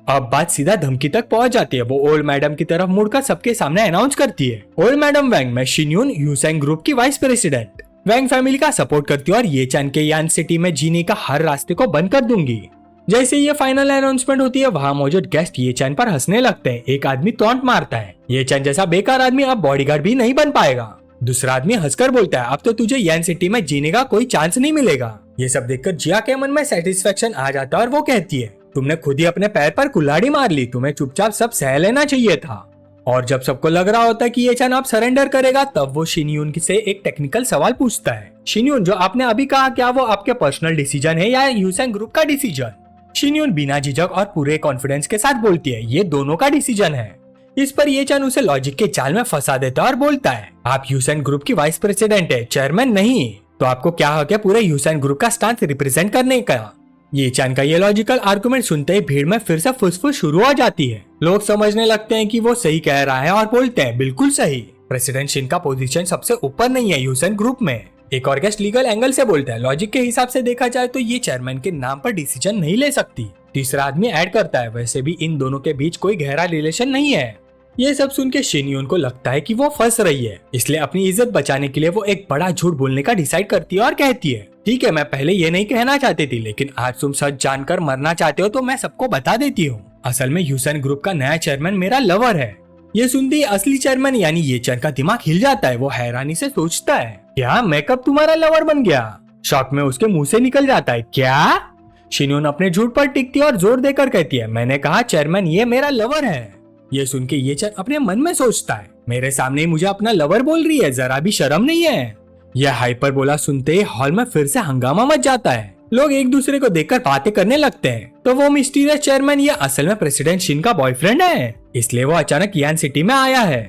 अब बात सीधा धमकी तक पहुंच जाती है। वो ओल्ड मैडम की तरफ मुड़कर सबके सामने अनाउंस करती है, ओल्ड मैडम वैंग, मैं शिनयून यूसेंग ग्रुप की वाइस प्रेसिडेंट वैंग फैमिली का सपोर्ट करती हूँ और ये चैन के यान सिटी में जीने का हर रास्ते को बंद कर दूंगी। जैसे ये फाइनल अनाउंसमेंट होती है, वहाँ मौजूद गेस्ट ये चैन पर हंसने लगते हैं। एक आदमी टॉन्ट मारता है, ये चैन जैसा बेकार आदमी अब बॉडीगार्ड भी नहीं बन पाएगा। दूसरा आदमी हंसकर बोलता है, अब तो तुझे यान सिटी में जीने का कोई चांस नहीं मिलेगा। ये सब देखकर जिया के मन में सेटिस्फेक्शन आ जाता है और वो कहती है, तुमने खुद ही अपने पैर पर कुल्हाड़ी मार ली, तुम्हें चुपचाप सब सह लेना चाहिए था। और जब सबको लग रहा होता है कि ये चैन आप सरेंडर करेगा, तब वो शिनयून से एक टेक्निकल सवाल पूछता है, शिनयून, जो आपने अभी कहा, क्या वो आपके पर्सनल डिसीजन है या यूसेंग ग्रुप का डिसीजन? शिनयून बिना झिझक और पूरे कॉन्फिडेंस के साथ बोलती है, ये दोनों का डिसीजन है। इस पर ये चैन उसे लॉजिक के जाल में फंसा देता है और बोलता है, आप यूसेंग ग्रुप की वाइस प्रेसिडेंट है, चेयरमैन नहीं, तो आपको क्या हक है पूरे यूसेंग ग्रुप का स्टांस रिप्रेजेंट करने का? ये चैन का ये लॉजिकल आर्गुमेंट सुनते ही भीड़ में फिर से फुसफुस शुरू हो जाती है। लोग समझने लगते हैं कि वो सही कह रहा है और बोलते हैं, बिल्कुल सही, प्रेसिडेंट शिन का पोजीशन सबसे ऊपर नहीं है यूसेंग ग्रुप में। एक और गेस्ट लीगल एंगल से बोलता है, लॉजिक के हिसाब से देखा जाए तो ये चेयरमैन के नाम पर डिसीजन नहीं ले सकती। तीसरा आदमी ऐड करता है, वैसे भी इन दोनों के बीच कोई गहरा रिलेशन नहीं है। ये सब सुन के शिनयून को लगता है कि वो फंस रही है, इसलिए अपनी इज्जत बचाने के लिए वो एक बड़ा झूठ बोलने का डिसाइड करती है और कहती है, ठीक है, मैं पहले ये नहीं कहना चाहती थी, लेकिन आज तुम सच जानकर मरना चाहते हो तो मैं सबको बता देती हूँ। असल में यूसेंग ग्रुप का नया चेयरमैन मेरा लवर है। ये सुनते ही असली चेयरमैन यानी ये चैन का दिमाग हिल जाता है। वो हैरानी से सोचता है, क्या मैं कब तुम्हारा लवर बन गया? शॉक में उसके मुंह से निकल जाता है, क्या? शिनयून अपने झूठ पर टिकती है और जोर देकर कहती है, मैंने कहा चेयरमैन, ये मेरा लवर है। ये सुन के ये चैन अपने मन में सोचता है, मेरे सामने ही मुझे अपना लवर बोल रही है, जरा भी शर्म नहीं है। यह हाइपर बोला सुनते ही हॉल में फिर से हंगामा मच जाता है। लोग एक दूसरे को देखकर बातें करने लगते हैं। तो वो मिस्टीरियस चेयरमैन ये असल में प्रेसिडेंट शिन का बॉयफ्रेंड है, इसलिए वो अचानक यान सिटी में आया है।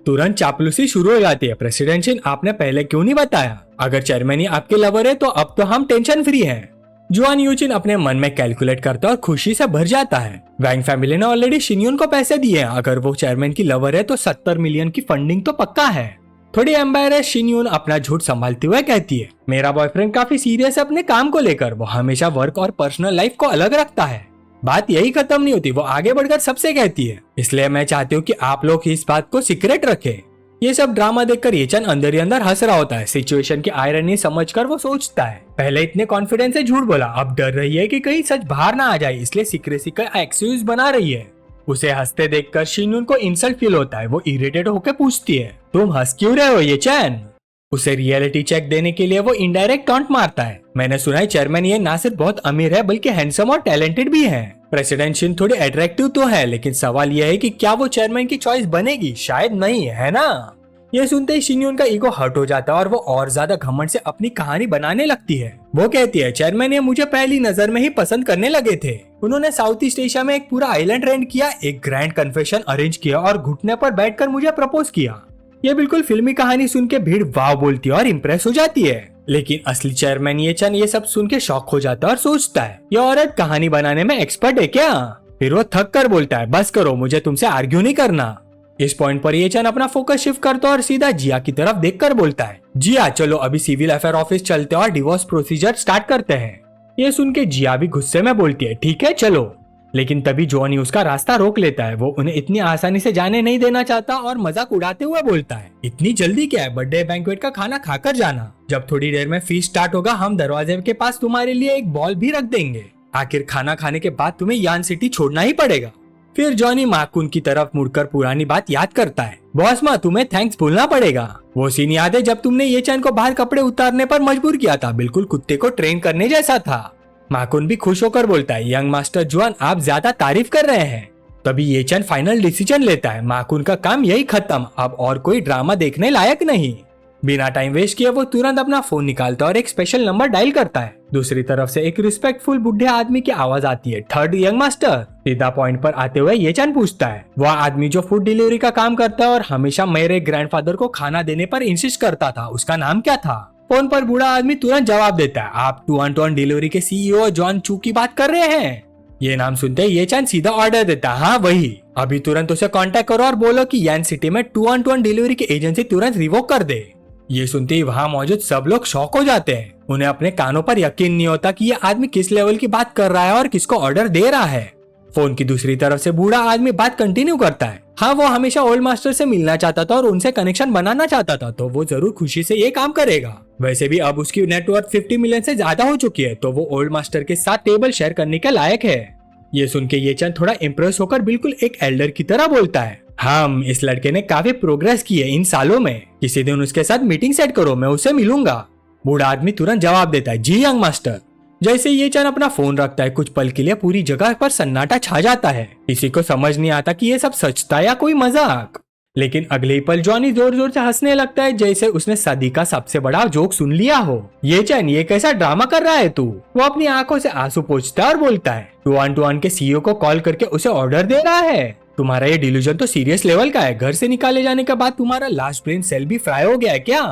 तुरंत चापलूसी शुरू हो जाती है। प्रेसिडेंट शिन, आपने पहले क्यों नहीं बताया? अगर चेयरमैन ही आपके लवर है तो अब तो हम टेंशन फ्री हैं। जुआन यूचिन अपने मन में कैलकुलेट करता है और खुशी से भर जाता है। वैंग फैमिली ने ऑलरेडी शिनयून को पैसे दिए हैं। अगर वो चेयरमैन की लवर है तो 70 मिलियन की फंडिंग तो पक्का है। थोड़ी एम्बैरेस शिनयून अपना झूठ संभालते हुए कहती है, मेरा बॉयफ्रेंड काफी सीरियस है अपने काम को लेकर। वो हमेशा वर्क और पर्सनल लाइफ को अलग रखता है। बात यही खत्म नहीं होती, वो आगे बढ़कर सबसे कहती है, इसलिए मैं चाहती हूँ कि आप लोग इस बात को सीक्रेट रखें। ये सब ड्रामा देखकर ये चन अंदर ही अंदर हंस रहा होता है। सिचुएशन की आयरनी समझकर वो सोचता है, पहले इतने कॉन्फिडेंस से झूठ बोला, अब डर रही है कि कहीं सच बाहर ना आ जाए, इसलिए सीक्रेसी का एक्सक्यूज बना रही है। उसे हंसते देखकर शिनयून को इंसल्ट फील होता है। वो इरिटेट होकर पूछती है, तुम हंस क्यों रहे हो ये चैन? उसे रियलिटी चेक देने के लिए वो इनडायरेक्ट टॉन्ट मारता है, मैंने सुना है चेयरमैन ये ना सिर्फ बहुत अमीर है बल्कि हैंडसम और टैलेंटेड भी है। प्रेसिडेंट शिन थोड़ी अट्रैक्टिव तो है, लेकिन सवाल यह है कि क्या वो चेयरमैन की चॉइस बनेगी? शायद नहीं, है ना? ये सुनते ही शिनयून का ईगो हर्ट हो जाता है और वो और ज्यादा घमंड से अपनी कहानी बनाने लगती है। वो कहती है, चेयरमैन ये मुझे पहली नजर में ही पसंद करने लगे थे। उन्होंने साउथ ईस्ट एशिया में एक पूरा आइलैंड रेंट किया, एक ग्रैंड कन्फेशन अरेंज किया और घुटने पर बैठकर मुझे प्रपोज किया। ये बिल्कुल फिल्मी कहानी सुन के भीड़ वाव बोलती है और इम्प्रेस हो जाती है। लेकिन असली चेयरमैन ये चन ये सब सुन के शॉक हो जाता है और सोचता है, ये औरत कहानी बनाने में एक्सपर्ट है क्या? फिर वो थक कर बोलता है, बस करो, मुझे तुमसे आर्ग्यू नहीं करना। इस पॉइंट पर ये चन अपना फोकस शिफ्ट करता है और सीधा जिया की तरफ देखकर बोलता है, जिया चलो अभी सिविल अफेयर ऑफिस चलते हैं और डिवोर्स प्रोसीजर स्टार्ट करते हैं। ये सुन के जिया भी गुस्से में बोलती है, ठीक है चलो। लेकिन तभी जॉनी उसका रास्ता रोक लेता है। वो उन्हें इतनी आसानी से जाने नहीं देना चाहता और मजाक उड़ाते हुए बोलता है, इतनी जल्दी क्या है, बर्थडे बैंक्वेट का खाना खाकर जाना। जब थोड़ी देर में फीस्ट स्टार्ट होगा हम दरवाजे के पास तुम्हारे लिए एक बॉल भी रख देंगे। आखिर खाना खाने के बाद तुम्हें यान सिटी छोड़ना ही पड़ेगा। फिर जॉनी माकुन की तरफ मुड़कर पुरानी बात याद करता है, बॉस माँ तुम्हें थैंक्स बोलना पड़ेगा। वो सीन याद है जब तुमने ये चैन को बाहर कपड़े उतारने पर मजबूर किया था, बिल्कुल कुत्ते को ट्रेन करने जैसा था। माकुन भी खुश होकर बोलता है, यंग मास्टर जुआन आप ज्यादा तारीफ कर रहे हैं। तभी ये चैन फाइनल डिसीजन लेता है, माकुन का काम यही खत्म, अब और कोई ड्रामा देखने लायक नहीं। बिना टाइम वेस्ट किए वो तुरंत अपना फोन निकालता है और एक स्पेशल नंबर डायल करता है। दूसरी तरफ से एक रिस्पेक्टफुल बुढ़े आदमी की आवाज आती है, थर्ड यंग मास्टर। सीधा पॉइंट पर आते हुए ये चैन पूछता है, वह आदमी जो फूड डिलीवरी का काम करता है और हमेशा मेरे ग्रैंडफादर को खाना देने पर इंसिस्ट करता था, उसका नाम क्या था? फोन पर बूढ़ा आदमी तुरंत जवाब देता है, आप 2-on-2 डिलीवरी के सीईओ जॉन चू की बात कर रहे हैं। ये नाम सुनते ही ये चैन सीधा ऑर्डर देता है, हाँ वही, अभी तुरंत उसे कांटेक्ट करो और बोलो कि यान सिटी में 2-on-2 डिलीवरी की एजेंसी तुरंत रिवोक कर दे। ये सुनते ही वहाँ मौजूद सब लोग शॉक हो जाते हैं। उन्हें अपने कानों पर यकीन नहीं होता कि ये आदमी किस लेवल की बात कर रहा है और किसको ऑर्डर दे रहा है। फोन की दूसरी तरफ से बूढ़ा आदमी बात कंटिन्यू करता है, हाँ वो हमेशा ओल्ड मास्टर से मिलना चाहता था और उनसे कनेक्शन बनाना चाहता था, तो वो जरूर खुशी से ये काम करेगा। वैसे भी अब उसकी नेटवर्थ 50 मिलियन से ज्यादा हो चुकी है, तो वो ओल्ड मास्टर के साथ टेबल शेयर करने के लायक है। ये सुन के ये चंद थोड़ा इम्प्रेस होकर बिल्कुल एक एल्डर की तरह बोलता है, हम इस लड़के ने काफी प्रोग्रेस की है इन सालों में, किसी दिन उसके साथ मीटिंग सेट करो, मैं उसे मिलूंगा। बूढ़ा आदमी तुरंत जवाब देता है, जी यंग मास्टर। जैसे ये चंद अपना फोन रखता है, कुछ पल के लिए पूरी जगह पर सन्नाटा छा जाता है। किसी को समझ नहीं आता कि ये सब सच था या कोई मजाक। लेकिन अगले ही पल जॉनी जोर जोर से हंसने लगता है, जैसे उसने सदी का सबसे बड़ा जोक सुन लिया हो। ये चैन ये कैसा ड्रामा कर रहा है तू? वो अपनी आंखों से आंसू पोंछता है और बोलता है, 2-on-2 के सीईओ को कॉल करके उसे ऑर्डर दे रहा है। तुम्हारा ये डिल्यूजन तो सीरियस लेवल का है, घर से निकाले जाने के बाद तुम्हारा लास्ट ब्रेन सेल भी फ्राई हो गया है क्या?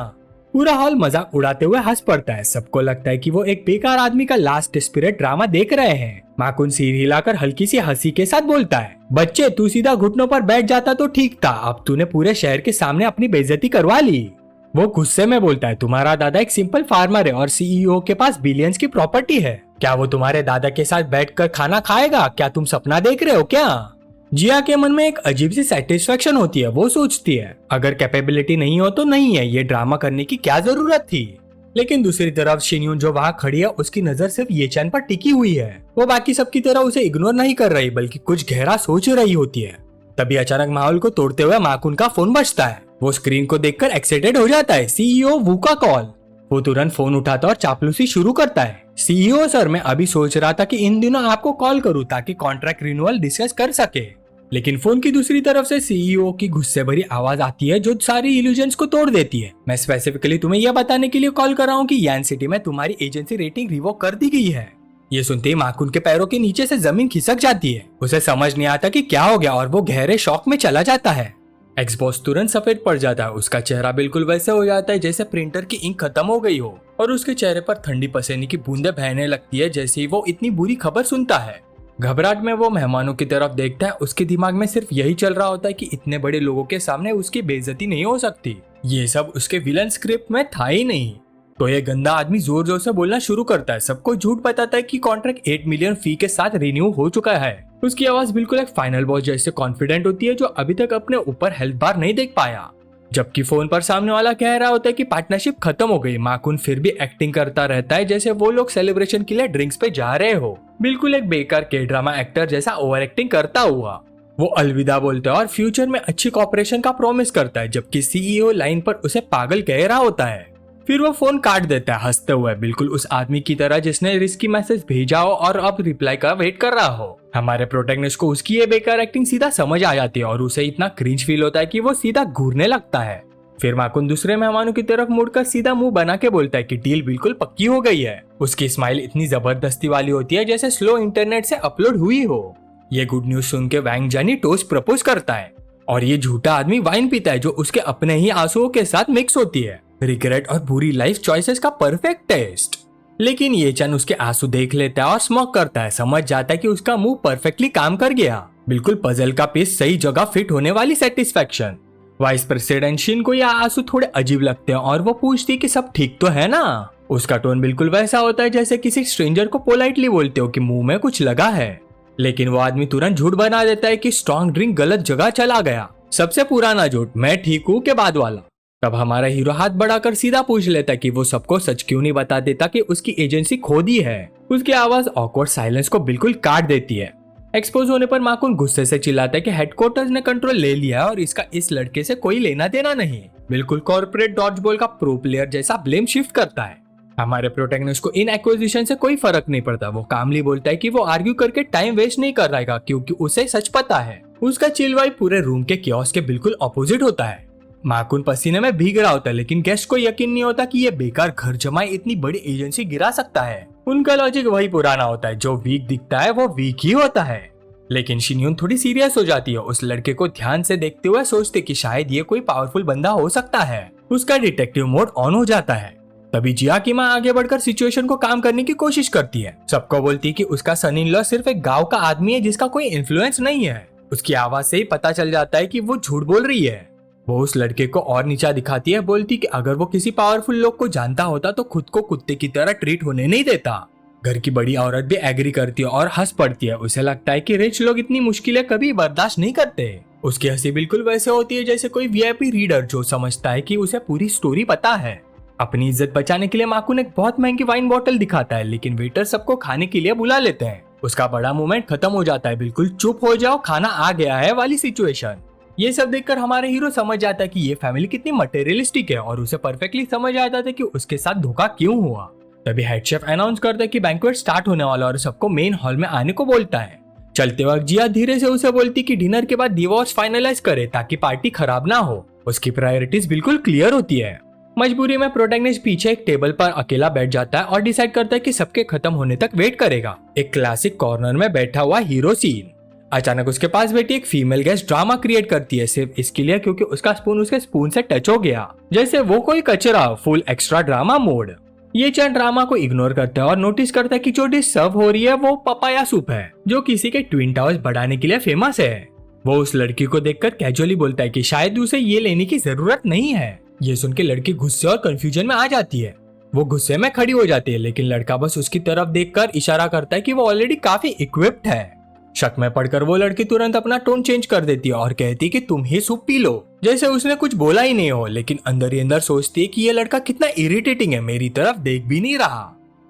पूरा हॉल मजाक उड़ाते हुए हंस पड़ता है। सबको लगता है कि वो एक बेकार आदमी का लास्ट डेस्परेट ड्रामा देख रहे हैं। माकुन सिर हिलाकर हल्की सी हंसी के साथ बोलता है, बच्चे तू सीधा घुटनों पर बैठ जाता तो ठीक था, अब तूने पूरे शहर के सामने अपनी बेइज्जती करवा ली। वो गुस्से में बोलता है, तुम्हारा दादा एक सिंपल फार्मर है और सीईओ के पास बिलियंस की प्रॉपर्टी है, क्या वो तुम्हारे दादा के साथ बैठकर खाना खाएगा? क्या तुम सपना देख रहे हो क्या? जिया के मन में एक अजीब सी सेटिस्फेक्शन होती है। वो सोचती है, अगर कैपेबिलिटी नहीं हो तो नहीं है, ये ड्रामा करने की क्या जरूरत थी? लेकिन दूसरी तरफ शिनयून जो वहाँ खड़ी है उसकी नजर सिर्फ ये चैन पर टिकी हुई है। वो बाकी सबकी तरह उसे इग्नोर नहीं कर रही बल्कि कुछ गहरा सोच रही होती है। तभी अचानक माहौल को तोड़ते हुए माकुन का फोन बजता है। वो स्क्रीन को देखकर एक्साइटेड हो जाता है, सीईओ वू का कॉल। वो तुरंत फोन उठाता और चापलूसी शुरू करता है, सीईओ सर मैं अभी सोच रहा था कि इन दिनों आपको कॉल करूँ ताकि कॉन्ट्रैक्ट रिन्यूअल डिस्कस कर सके। लेकिन फोन की दूसरी तरफ से सीईओ की गुस्से भरी आवाज आती है जो सारी इल्यूजन्स को तोड़ देती है। मैं स्पेसिफिकली तुम्हें यह बताने के लिए कॉल कर रहा हूँ कि यान सिटी में तुम्हारी एजेंसी रेटिंग रिवोक कर दी गई है। ये सुनते ही माकुन के पैरों के नीचे से जमीन खिसक जाती है। उसे समझ नहीं आता कि क्या हो गया और वो गहरे शॉक में चला जाता है। एक्स बॉस तुरंत सफेद पड़ जाता है। उसका चेहरा बिल्कुल वैसे हो जाता है जैसे प्रिंटर की इंक खत्म हो गई हो और उसके चेहरे पर ठंडी पसीने की बूंदें बहने लगती है जैसे ही वो इतनी बुरी खबर सुनता है। घबराहट में वो मेहमानों की तरफ देखता है। उसके दिमाग में सिर्फ यही चल रहा होता है कि इतने बड़े लोगों के सामने उसकी बेइज्जती नहीं हो सकती। ये सब उसके विलन स्क्रिप्ट में था ही नहीं। तो ये गंदा आदमी जोर जोर से बोलना शुरू करता है, सबको झूठ बताता है कि कॉन्ट्रैक्ट 8 मिलियन फी के साथ रिन्यू हो चुका है। उसकी आवाज बिल्कुल एक फाइनल बॉस जैसे कॉन्फिडेंट होती है जो अभी तक अपने ऊपर हेल्थ बार नहीं देख पाया। जबकि फोन पर सामने वाला कह रहा होता है कि पार्टनरशिप खत्म हो गई। माकुन फिर भी एक्टिंग करता रहता है जैसे वो लोग सेलिब्रेशन के लिए ड्रिंक्स पे जा रहे हो, बिल्कुल एक बेकार के ड्रामा एक्टर जैसा ओवर एक्टिंग करता हुआ। वो अलविदा बोलता है और फ्यूचर में अच्छी कॉपरेशन का प्रॉमिस करता है, जबकि सीईओ लाइन पर उसे पागल कह रहा होता है। फिर वो फोन काट देता है हंसते हुए, बिल्कुल उस आदमी की तरह जिसने रिस्की मैसेज भेजा हो और अब रिप्लाई का वेट कर रहा हो। हमारे प्रोटैगनिस्ट को उसकी ये बेकार एक्टिंग सीधा समझ आ जाती है और उसे इतना क्रिंज फील होता है कि वो सीधा घूरने लगता है। फिर माकुन दूसरे मेहमानों की तरफ मुड़कर सीधा मुंह बना के बोलता है कि डील बिल्कुल पक्की हो गई है। उसकी स्माइल इतनी जबरदस्ती वाली होती है जैसे स्लो इंटरनेट से अपलोड हुई हो। ये गुड न्यूज सुन के वैंग जानी टोस्ट प्रपोज करता है और ये झूठा आदमी वाइन पीता है जो उसके अपने ही आंसुओं के साथ मिक्स होती है। रिग्रेट और बुरी लाइफ चॉइसेस का परफेक्ट टेस्ट। लेकिन ये चन उसके आंसू देख लेता है और स्मोक करता है। समझ जाता है कि उसका मुंह परफेक्टली काम कर गया, बिल्कुल पजल का पीस सही जगह फिट होने वाली सेटिस्फेक्शन। वाइस प्रेसिडेंट शिन को ये आंसू थोड़े अजीब लगते हैं और वो पूछती कि सब ठीक तो है ना। उसका टोन बिल्कुल वैसा होता है जैसे किसी स्ट्रेंजर को पोलाइटली बोलते हो कि मुंह में कुछ लगा है। लेकिन वो आदमी तुरंत झूठ बना देता है कि स्ट्रॉन्ग ड्रिंक गलत जगह चला गया। सबसे पुराना झूठ, मैं ठीक हूँ के बाद वाला। तब हमारा हीरो हाथ बढ़ाकर सीधा पूछ लेता है कि वो सबको सच क्यों नहीं बता देता कि उसकी एजेंसी खो दी है। उसकी आवाज ऑकवर्ड साइलेंस को बिल्कुल काट देती है। एक्सपोज होने पर माकुन गुस्से से चिल्लाता है कि हेडक्वार्टर्स ने कंट्रोल ले लिया है और इसका इस लड़के से कोई लेना देना नहीं। बिल्कुल कॉर्पोरेट डॉजबॉल का प्रो प्लेयर जैसा ब्लेम शिफ्ट करता है। हमारे प्रोटैगनिस्ट को इन एक्विजिशन से कोई फर्क नहीं पड़ता। वो कामली बोलता है कि वो आर्ग्यू करके टाइम वेस्ट नहीं कर रहेगा क्योंकि उसे सच पता है। उसका चिल वाइब पूरे रूम के कियोस के बिल्कुल ऑपोजिट होता है। माकुन पसीने में भीग रहा होता है लेकिन गेस्ट को यकीन नहीं होता कि ये बेकार घर जमाई इतनी बड़ी एजेंसी गिरा सकता है। उनका लॉजिक वही पुराना होता है, जो वीक दिखता है वो वीक ही होता है। लेकिन शिन्यून थोड़ी सीरियस हो जाती है। उस लड़के को ध्यान से देखते हुए सोचते कि शायद ये कोई पावरफुल बंदा हो सकता है। उसका डिटेक्टिव मोड ऑन हो जाता है। तभी जिया की माँ आगे बढ़कर सिचुएशन को काम करने की कोशिश करती है। सबको बोलती है कि उसका सन इन लॉ सिर्फ एक गांव का आदमी है जिसका कोई इन्फ्लुएंस नहीं है। उसकी आवाज से ही पता चल जाता है कि वो झूठ बोल रही है। वो उस लड़के को और नीचा दिखाती है, बोलती कि अगर वो किसी पावरफुल लोग को जानता होता तो खुद को कुत्ते की तरह ट्रीट होने नहीं देता। घर की बड़ी औरत भी एग्री करती है और हंस पड़ती है। उसे लगता है कि रिच लोग इतनी मुश्किलें कभी बर्दाश्त नहीं करते। उसकी हंसी बिल्कुल वैसे होती है जैसे कोई वीआईपी रीडर जो समझता है कि उसे पूरी स्टोरी पता है। अपनी इज्जत बचाने के लिए माकुन एक बहुत महंगी वाइन बॉटल दिखाता है लेकिन वेटर सबको खाने के लिए बुला लेते हैं। उसका बड़ा मोमेंट खत्म हो जाता है, बिल्कुल चुप हो जाओ खाना आ गया है वाली सिचुएशन। ये सब देखकर हमारे हीरो समझ जाता है कि ये फैमिली कितनी मटेरियलिस्टिक है और उसे परफेक्टली समझ आ जाता है कि उसके साथ धोखा क्यों हुआ। तभी हेड शेफ अनाउंस करता है कि बैंक्वेट स्टार्ट होने वाला और सबको मेन हॉल में आने को बोलता है। चलते वक्त जिया धीरे से उसे बोलती कि डिनर के बाद डिवोर्स फाइनलाइज करे ताकि पार्टी खराब ना हो। उसकी प्रायोरिटीज बिल्कुल क्लियर होती है। मजबूरी में प्रोटैगनिस्ट पीछे एक टेबल पर अकेला बैठ जाता है और डिसाइड करता है कि सबके खत्म होने तक वेट करेगा। एक क्लासिक कॉर्नर में बैठा हुआ हीरो सीन। अचानक उसके पास बैठी एक फीमेल गेस्ट ड्रामा क्रिएट करती है सिर्फ इसके लिए क्योंकि उसका स्पून उसके स्पून से टच हो गया, जैसे वो कोई कचरा। Full extra drama mode. ये चैन ड्रामा को इग्नोर करता है और नोटिस करता है कि जो डिश सर्व हो रही है वो पपाया सूप है जो किसी के ट्विन टावर्स बढ़ाने के लिए फेमस है। वो उस लड़की को देखकर कैजुअली बोलता है कि शायद उसे ये लेने की जरूरत नहीं है। ये सुन के लड़की गुस्से और कंफ्यूजन में आ जाती है। वो गुस्से में खड़ी हो जाती है लेकिन लड़का बस उसकी तरफ देखकर इशारा करता है कि वो ऑलरेडी काफी इक्विप्ड है। शक में पड़कर वो लड़की तुरंत अपना टोन चेंज कर देती है और कहती है कि तुम ही सूप पी लो, जैसे उसने कुछ बोला ही नहीं हो। लेकिन अंदर ही अंदर सोचती है कि ये लड़का कितना इरिटेटिंग है, मेरी तरफ देख भी नहीं रहा।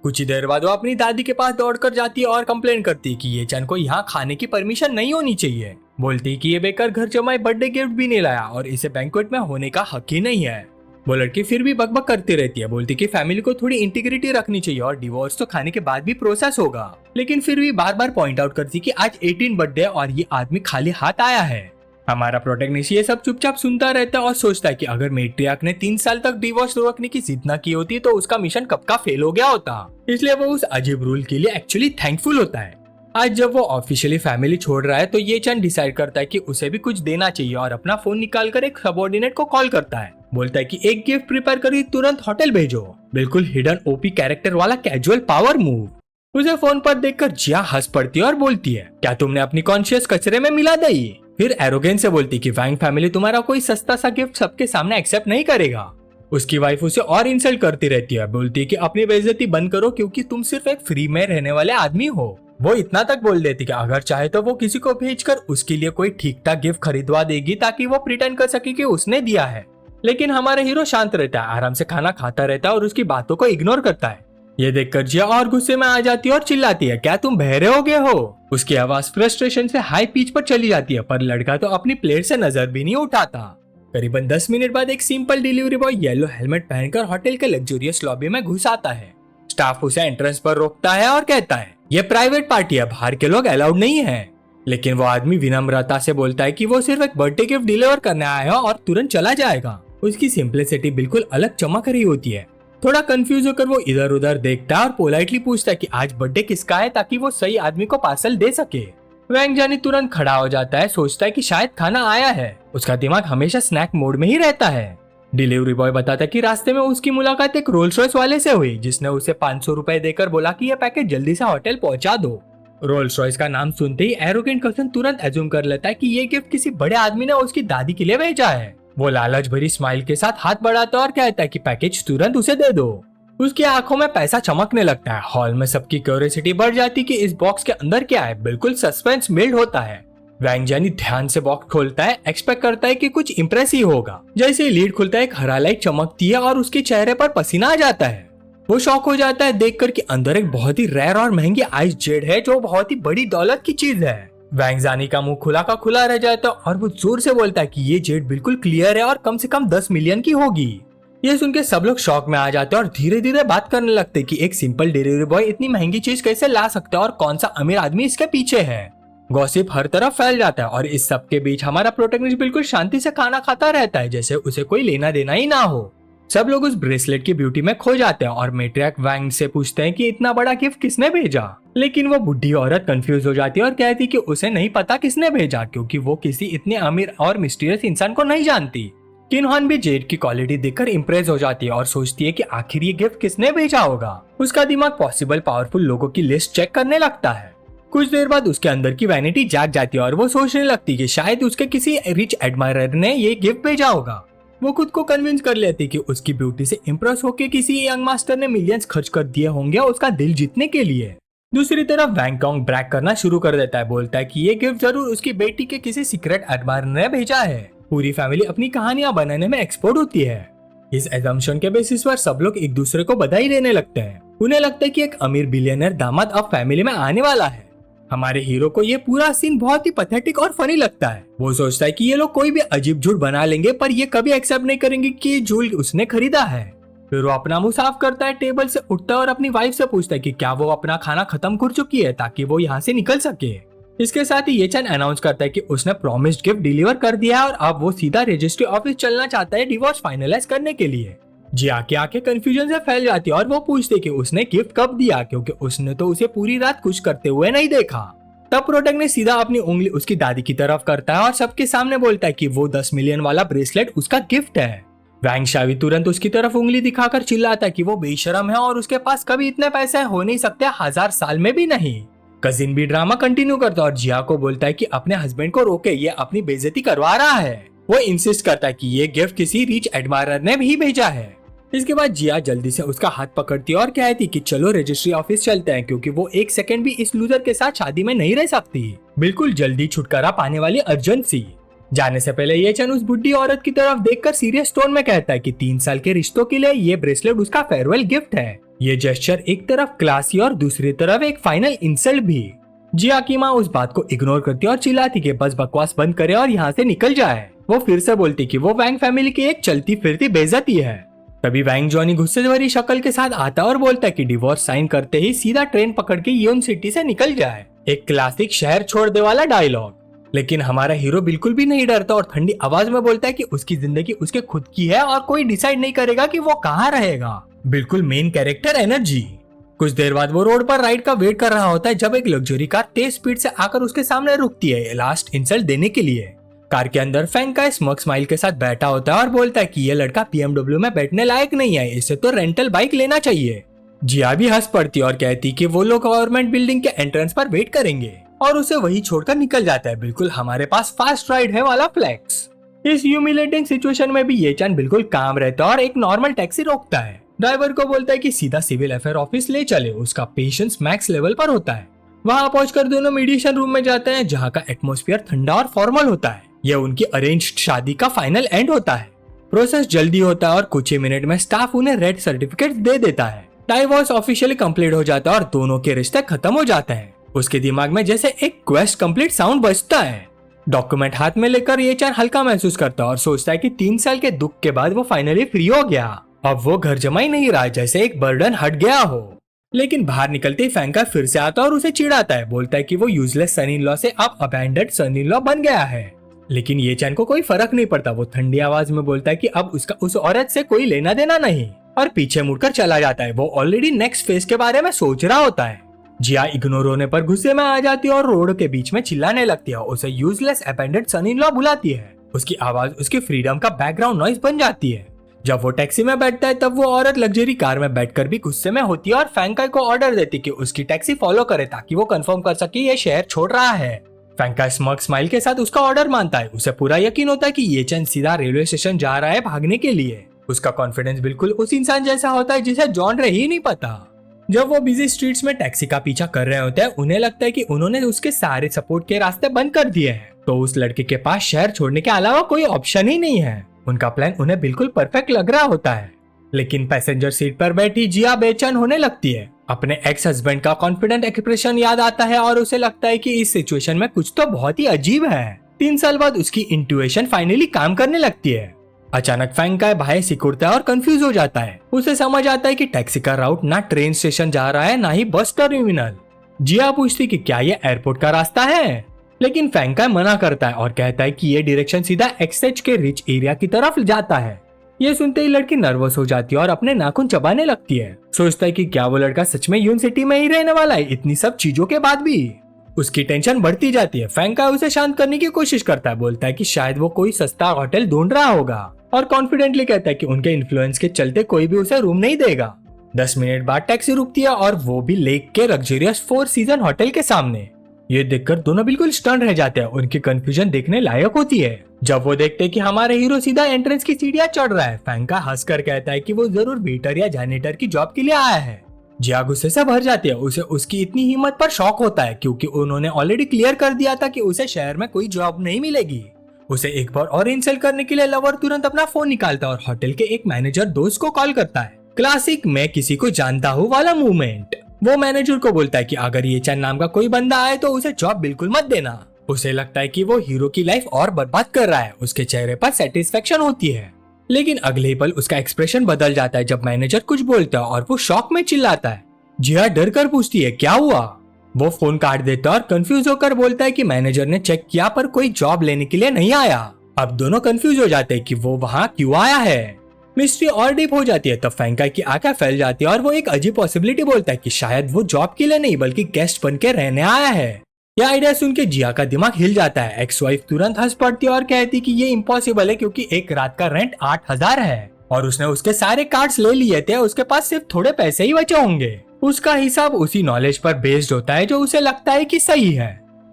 कुछ ही देर बाद वो अपनी दादी के पास दौड़कर जाती है और कंप्लेन करती है कि ये चैन को यहाँ खाने की परमिशन नहीं होनी चाहिए। बोलती है कि ये बेकार घर जमाए बर्थडे गिफ्ट भी नहीं लाया और इसे बैंक्वेट में होने का हक ही नहीं है। वो लड़की फिर भी बकबक करती रहती है, बोलती कि फैमिली को थोड़ी इंटीग्रिटी रखनी चाहिए और डिवोर्स तो खाने के बाद भी प्रोसेस होगा। लेकिन फिर भी बार बार पॉइंट आउट करती कि आज 18 बर्थडे और ये आदमी खाली हाथ आया है। हमारा प्रोटैगनिस्ट ये सब चुपचाप सुनता रहता है और सोचता है कि अगर मैट्रियार्क ने 3 साल तक डिवोर्स रोकने की जिद न की होती तो उसका मिशन कब का फेल हो गया होता। इसलिए वो उस अजीब रूल के लिए एक्चुअली थैंकफुल होता है। आज जब वो ऑफिशियली फैमिली छोड़ रहा है तो ये चंद डिसाइड करता है कि उसे भी कुछ देना चाहिए और अपना फोन निकाल कर एक सबऑर्डिनेट को कॉल करता है। बोलता है कि एक गिफ्ट प्रिपेयर करी तुरंत होटल भेजो। बिल्कुल हिडन ओपी कैरेक्टर वाला कैजुअल पावर मूव। उसे फोन पर देखकर जिया हंस पड़ती है और बोलती है, क्या तुमने अपनी कॉन्शियस कचरे में मिला दी? फिर एरोगेंस से बोलती कि वैंग फैमिली तुम्हारा कोई सस्ता सा गिफ्ट सबके सामने एक्सेप्ट नहीं करेगा। उसकी वाइफ उसे और इंसल्ट करती रहती है, बोलती है कि अपनी बेइज्जती बंद करो क्योंकि तुम सिर्फ एक फ्री में रहने वाले आदमी हो। वो इतना तक बोल देती कि अगर चाहे तो वो किसी को भेजकर उसके लिए कोई ठीक ठाक गिफ्ट खरीदवा देगी ताकि वो प्रिटेंड कर सके कि उसने दिया है। लेकिन हमारा हीरो शांत रहता है, आराम से खाना खाता रहता है और उसकी बातों को इग्नोर करता है। ये देखकर जिया और गुस्से में आ जाती है और चिल्लाती है, क्या तुम बहरे हो गए हो? उसकी आवाज फ्रस्ट्रेशन से हाई पिच पर चली जाती है, पर लड़का तो अपनी प्लेट से नजर भी नहीं उठाता। करीबन 10 मिनट बाद एक simple delivery boy yellow helmet पहनकर होटल के लग्जरियस लॉबी में घुस आता है। स्टाफ उसे एंट्रेंस पर रोकता है और कहता है, ये प्राइवेट पार्टी है, बाहर के लोग अलाउड नहीं है। लेकिन वो आदमी विनम्रता से बोलता है कि वो सिर्फ एक बर्थडे गिफ्ट डिलीवर करने आया है और तुरंत चला जाएगा। उसकी सिंपलिसिटी बिल्कुल अलग चमक रही होती है। थोड़ा कंफ्यूज होकर वो इधर उधर देखता है और पोलाइटली पूछता है कि आज बर्थडे किसका है ताकि वो सही आदमी को पार्सल दे सके। वैंग जानी तुरंत खड़ा हो जाता है, सोचता है कि शायद खाना आया है। उसका दिमाग हमेशा स्नैक मोड में ही रहता है। डिलीवरी बॉय बताता है कि रास्ते में उसकी मुलाकात एक रोल्स रॉयस वाले से हुई, जिसने उसे 500 रुपए देकर बोला कि यह पैकेट जल्दी से होटल पहुंचा दो। रोल्स रॉयस का नाम सुनते ही एरोगेंट कजन तुरंत एज्यूम कर लेता है कि ये गिफ्ट किसी बड़े आदमी ने उसकी दादी के लिए भेजा है। वो लालच भरी स्माइल के साथ हाथ बढ़ाता है और कहता है कि पैकेज तुरंत उसे दे दो। उसकी आंखों में पैसा चमकने लगता है। हॉल में सबकी क्यूरियोसिटी बढ़ जाती कि इस बॉक्स के अंदर क्या है। बिल्कुल सस्पेंस बिल्ड होता है। वैंग जानी ध्यान से बॉक्स खोलता है, एक्सपेक्ट करता है कि कुछ इम्प्रेसिव होगा। जैसे ही लीड खुलता है एक हरा लाइट चमकती है और उसके चेहरे पर पसीना आ जाता है। वो शॉक हो जाता है देखकर कि अंदर एक बहुत ही रेयर और महंगी आइस जेड है जो बहुत ही बड़ी दौलत की चीज है। वैंग जानी का मुंह खुला का खुला रह जाता है और वो जोर से बोलता है कि ये जेड बिल्कुल क्लियर है और कम से कम 10 मिलियन की होगी। ये सुन के सब लोग शॉक में आ जाते हैं और धीरे धीरे बात करने लगते हैं कि एक सिंपल डिलीवरी बॉय इतनी महंगी चीज कैसे ला सकता है और कौन सा अमीर आदमी इसके पीछे है। गॉसिप हर तरफ फैल जाता है और इस सब के बीच हमारा प्रोटैगनिस्ट बिल्कुल शांति से खाना खाता रहता है, जैसे उसे कोई लेना देना ही ना हो। सब लोग उस ब्रेसलेट की ब्यूटी में खो जाते हैं और मेट्रियार्क वैंग से पूछते हैं कि इतना बड़ा गिफ्ट किसने भेजा। लेकिन वो बुढ़ी औरत कंफ्यूज हो जाती है और कहती कि उसे नहीं पता किसने भेजा, क्योंकि वो किसी इतने अमीर और मिस्टीरियस इंसान को नहीं जानती। किन्हॉन भी जेड की क्वालिटी देखकर इम्प्रेस हो जाती है और सोचती है कि आखिर ये गिफ्ट किसने भेजा होगा। उसका दिमाग पॉसिबल पावरफुल लोगों की लिस्ट चेक करने लगता है। कुछ देर बाद उसके अंदर की वैनिटी जाग जाती है और वो सोचने लगती कि शायद उसके किसी रिच एडमायरर ने ये गिफ्ट भेजा होगा। वो खुद को कन्विंस कर लेती कि उसकी ब्यूटी से इम्प्रेस होकर किसी यंग मास्टर ने मिलियंस खर्च कर दिए होंगे उसका दिल जीतने के लिए। दूसरी तरफ वैंगकांग ब्रैक करना शुरू कर देता है, बोलता है कि ये गिफ्ट जरूर उसकी बेटी के किसी सीक्रेट एडमायरर ने भेजा है। पूरी फैमिली अपनी कहानियां बनाने में एक्सपर्ट होती है। इस एजम्पशन के बेसिस पर सब लोग एक दूसरे को बधाई देने लगते हैं। उन्हें लगता है कि एक अमीर बिलियनर दामाद अब फैमिली में आने वाला है। हमारे हीरो को ये पूरा सीन बहुत ही पैथेटिक और फनी लगता है। वो सोचता है कि ये लोग कोई भी अजीब झूठ बना लेंगे पर ये कभी एक्सेप्ट नहीं करेंगे कि ये झूठ उसने खरीदा है। फिर वो अपना मुंह साफ करता है, टेबल से उठता है और अपनी वाइफ से पूछता है कि क्या वो अपना खाना खत्म कर चुकी है ताकि वो यहाँ से निकल सके। इसके साथ ही ये चैन अनाउंस करता है कि उसने प्रॉमिस्ड गिफ्ट डिलीवर कर दिया है और अब वो सीधा रजिस्ट्री ऑफिस चलना चाहता है डिवोर्स फाइनलाइज करने के लिए। जिया की आंखें कंफ्यूजन से फैल जाती है और वो पूछते कि उसने गिफ्ट कब दिया, क्योंकि उसने तो उसे पूरी रात कुछ करते हुए नहीं देखा। तब प्रोटैगनिस्ट सीधा अपनी उंगली उसकी दादी की तरफ करता है और सबके सामने बोलता है कि वो 10 मिलियन वाला ब्रेसलेट उसका गिफ्ट है। वैंग शावी तुरंत उसकी तरफ उंगली दिखाकर चिल्लाता है कि वो बेशरम है और उसके पास कभी इतने पैसे हो नहीं सकते, 1000 साल में भी नहीं। कजिन भी ड्रामा कंटिन्यू करता है और जिया को बोलता है कि अपने हस्बैंड को रोके, ये अपनी बेइज्जती करवा रहा है। वो इंसिस्ट करता है कि ये गिफ्ट किसी रिच एडमायरर ने भी भेजा है। इसके बाद जिया जल्दी से उसका हाथ पकड़ती है और कहती कि चलो रजिस्ट्री ऑफिस चलते हैं, क्योंकि वो एक सेकंड भी इस लूजर के साथ शादी में नहीं रह सकती। बिल्कुल जल्दी छुटकारा पाने वाली अर्जेंसी। जाने से पहले ये चन उस बुढ़ी औरत की तरफ देखकर सीरियस टोन में कहता है कि 3 साल के रिश्तों के लिए ये ब्रेसलेट उसका फेयरवेल गिफ्ट है। ये जेस्चर एक तरफ क्लासी और दूसरी तरफ एक फाइनल इंसल्ट भी। जिया की माँ उस बात को इग्नोर करती है और चिल्लाती कि बस बकवास बंद करे और यहाँ से निकल जाए। वो फिर से बोलती कि वो वैंग फैमिली की एक चलती फिरती बेइज्जती है। तभी वैंग जॉनी गुस्से भरी शक्ल के साथ आता और बोलता है कि डिवोर्स साइन करते ही सीधा ट्रेन पकड़ के यून सिटी से निकल जाए। एक क्लासिक शहर छोड़ दे वाला डायलॉग। लेकिन हमारा हीरो बिल्कुल भी नहीं डरता और ठंडी आवाज में बोलता है कि उसकी जिंदगी उसके खुद की है और कोई डिसाइड नहीं करेगा कि वो कहाँ रहेगा। बिल्कुल मेन कैरेक्टर एनर्जी। कुछ देर बाद वो रोड पर राइड का वेट कर रहा होता है जब एक लग्जरी कार तेज स्पीड से आकर उसके सामने रुकती है लास्ट इंसल्ट देने के लिए। कार के अंदर फैंग का स्मग स्माइल के साथ बैठा होता है और बोलता है कि ये लड़का BMW में बैठने लायक नहीं है, इसे तो रेंटल बाइक लेना चाहिए। जिया भी हंस पड़ती और कहती कि वो लोग गवर्नमेंट बिल्डिंग के एंट्रेंस पर वेट करेंगे और उसे वही छोड़कर निकल जाता है, बिल्कुल हमारे पास फास्ट राइड है वाला फ्लेक्स। इस ह्यूमिलेटिंग सिचुएशन में भी ये चान बिल्कुल काम रहता है और एक नॉर्मल टैक्सी रोकता है। ड्राइवर को बोलता है कि सीधा सिविल अफेयर ऑफिस ले चले, उसका पेशेंस मैक्स लेवल पर होता है। वहां पहुंचकर दोनों मीडिएशन रूम में जाते हैं जहां का एटमॉस्फेयर ठंडा और फॉर्मल होता है। यह उनकी अरेंज्ड शादी का फाइनल एंड होता है। प्रोसेस जल्दी होता है और कुछ ही मिनट में स्टाफ उन्हें रेड सर्टिफिकेट दे देता है। डाइवोर्स ऑफिशियली कंप्लीट हो जाता है और दोनों के रिश्ते खत्म हो जाते हैं। उसके दिमाग में जैसे एक क्वेस्ट कंप्लीट साउंड बजता है। डॉक्यूमेंट हाथ में लेकर ये चान हल्का महसूस करता है और सोचता है कि 3 साल के दुख के बाद वो फाइनली फ्री हो गया। अब वो घर जमा ही नहीं रहा, जैसे एक बर्डन हट गया हो। लेकिन बाहर निकलते ही फैंका फिर से आता और उसे चिढ़ाता है, बोलता है कि वो यूजलेस सन इन लॉ से अब अबैंडन्ड सन इन लॉ बन गया है। लेकिन ये चान को कोई फर्क नहीं पड़ता। वो ठंडी आवाज में बोलता है कि अब उसका उस औरत से कोई लेना देना नहीं और पीछे मुड़कर चला जाता है। वो ऑलरेडी नेक्स्ट फेज के बारे में सोच रहा होता है। जिया इग्नोर होने पर गुस्से में आ जाती है और रोड के बीच में चिल्लाने लगती है। उसे useless abandoned son in law बुलाती है। उसकी आवाज उसकी फ्रीडम का बैकग्राउंड नॉइज बन जाती है। जब वो टैक्सी में बैठता है तब वो औरत लग्जरी कार में बैठकर भी गुस्से में होती है और फैंका को ऑर्डर देती कि उसकी टैक्सी फॉलो करे ताकि वो कंफर्म कर सके ये शहर छोड़ रहा है। फैंका स्मग स्माइल के साथ उसका ऑर्डर मानता है। उसे पूरा यकीन होता है कि ये चंद सीधा रेलवे स्टेशन जा रहा है भागने के लिए। उसका कॉन्फिडेंस बिल्कुल उस इंसान जैसा होता है जिसे जॉनर ही नहीं पता। जब वो बिजी स्ट्रीट्स में टैक्सी का पीछा कर रहे होते हैं उन्हें लगता है कि उन्होंने उसके सारे सपोर्ट के रास्ते बंद कर दिए हैं, तो उस लड़के के पास शहर छोड़ने के अलावा कोई ऑप्शन ही नहीं है। उनका प्लान उन्हें बिल्कुल परफेक्ट लग रहा होता है। लेकिन पैसेंजर सीट पर बैठी जिया बेचैन होने लगती है। अपने एक्स हस्बैंड का कॉन्फिडेंट एक्सप्रेशन याद आता है और उसे लगता है कि इस सिचुएशन में कुछ तो बहुत ही अजीब है। 3 साल बाद उसकी इंट्यूशन फाइनली काम करने लगती है। अचानक फैंका भाई सिकुड़ता है और कंफ्यूज हो जाता है। उसे समझ आता है कि टैक्सी का राउट ना ट्रेन स्टेशन जा रहा है ना ही बस टर्मिनल। जिया पूछती कि क्या ये एयरपोर्ट का रास्ता है, लेकिन फैंका मना करता है और कहता है कि ये डायरेक्शन सीधा एक्सएच के रिच एरिया की तरफ जाता है। ये सुनते ही लड़की नर्वस हो जाती है और अपने नाखून चबाने लगती है। सोचता है कि क्या वो लड़का सच में यूनिवर्सिटी में ही रहने वाला है इतनी सब चीजों के बाद भी। उसकी टेंशन बढ़ती जाती है। फैंका उसे शांत करने की कोशिश करता है, बोलता है कि शायद वो कोई सस्ता होटल ढूंढ रहा होगा और कॉन्फिडेंटली कहता है कि उनके इन्फ्लुएंस के चलते कोई भी उसे रूम नहीं देगा। 10 मिनट बाद टैक्सी रुकती है और वो भी लेक के लग्जरियस 4 सीजन होटल के सामने। ये देखकर दोनों बिल्कुल स्टन रह जाते हैं। उनकी कंफ्यूजन देखने लायक होती है जब वो देखते हैं कि हमारे हीरो सीधा एंट्रेंस की सीढ़ियां चढ़ रहा है। फैंका हंसकर कहता है कि वो जरूर वेटर या जैनिटर की जॉब के लिए आया है। जिया गुस्से से भर जाती है। उसे उसकी इतनी हिम्मत पर शॉक होता है क्योंकि उन्होंने ऑलरेडी क्लियर कर दिया था कि उसे शहर में कोई जॉब नहीं मिलेगी। उसे एक बार और इंसल्ट करने के लिए लवर तुरंत अपना फोन निकालता है और होटल के एक मैनेजर दोस्त को कॉल करता है। क्लासिक मैं किसी को जानता हूँ वाला मूवमेंट। वो मैनेजर को बोलता है कि अगर ये चंद नाम का कोई बंदा आए तो उसे जॉब बिल्कुल मत देना। उसे लगता है कि वो हीरो की लाइफ और बर्बाद कर रहा है। उसके चेहरे पर सेटिस्फेक्शन होती है, लेकिन अगले ही पल उसका एक्सप्रेशन बदल जाता है जब मैनेजर कुछ बोलता है और वो शॉक में चिल्लाता है। जिया डर कर पूछती है क्या हुआ। वो फोन काट देता है और कंफ्यूज होकर बोलता है कि मैनेजर ने चेक किया पर कोई जॉब लेने के लिए नहीं आया। अब दोनों कंफ्यूज हो जाते हैं कि वो वहाँ क्यों आया है। मिस्ट्री और डीप हो जाती है तब फैंका की आंखें फैल जाती है और वो एक अजीब पॉसिबिलिटी बोलता है कि शायद वो जॉब के लिए नहीं बल्कि गेस्ट बन के रहने आया है। यह आइडिया सुन के जिया का दिमाग हिल जाता है। एक्स वाइफ तुरंत हंस पड़ती है और कहती कि ये इम्पॉसिबल है क्योंकि एक रात का रेंट 8,000 है और उसने उसके सारे कार्ड्स ले लिए थे। उसके पास सिर्फ थोड़े पैसे ही बचे होंगे। उसका हिसाब उसी नॉलेज पर बेस्ड होता है जो उसे लगता है कि सही है।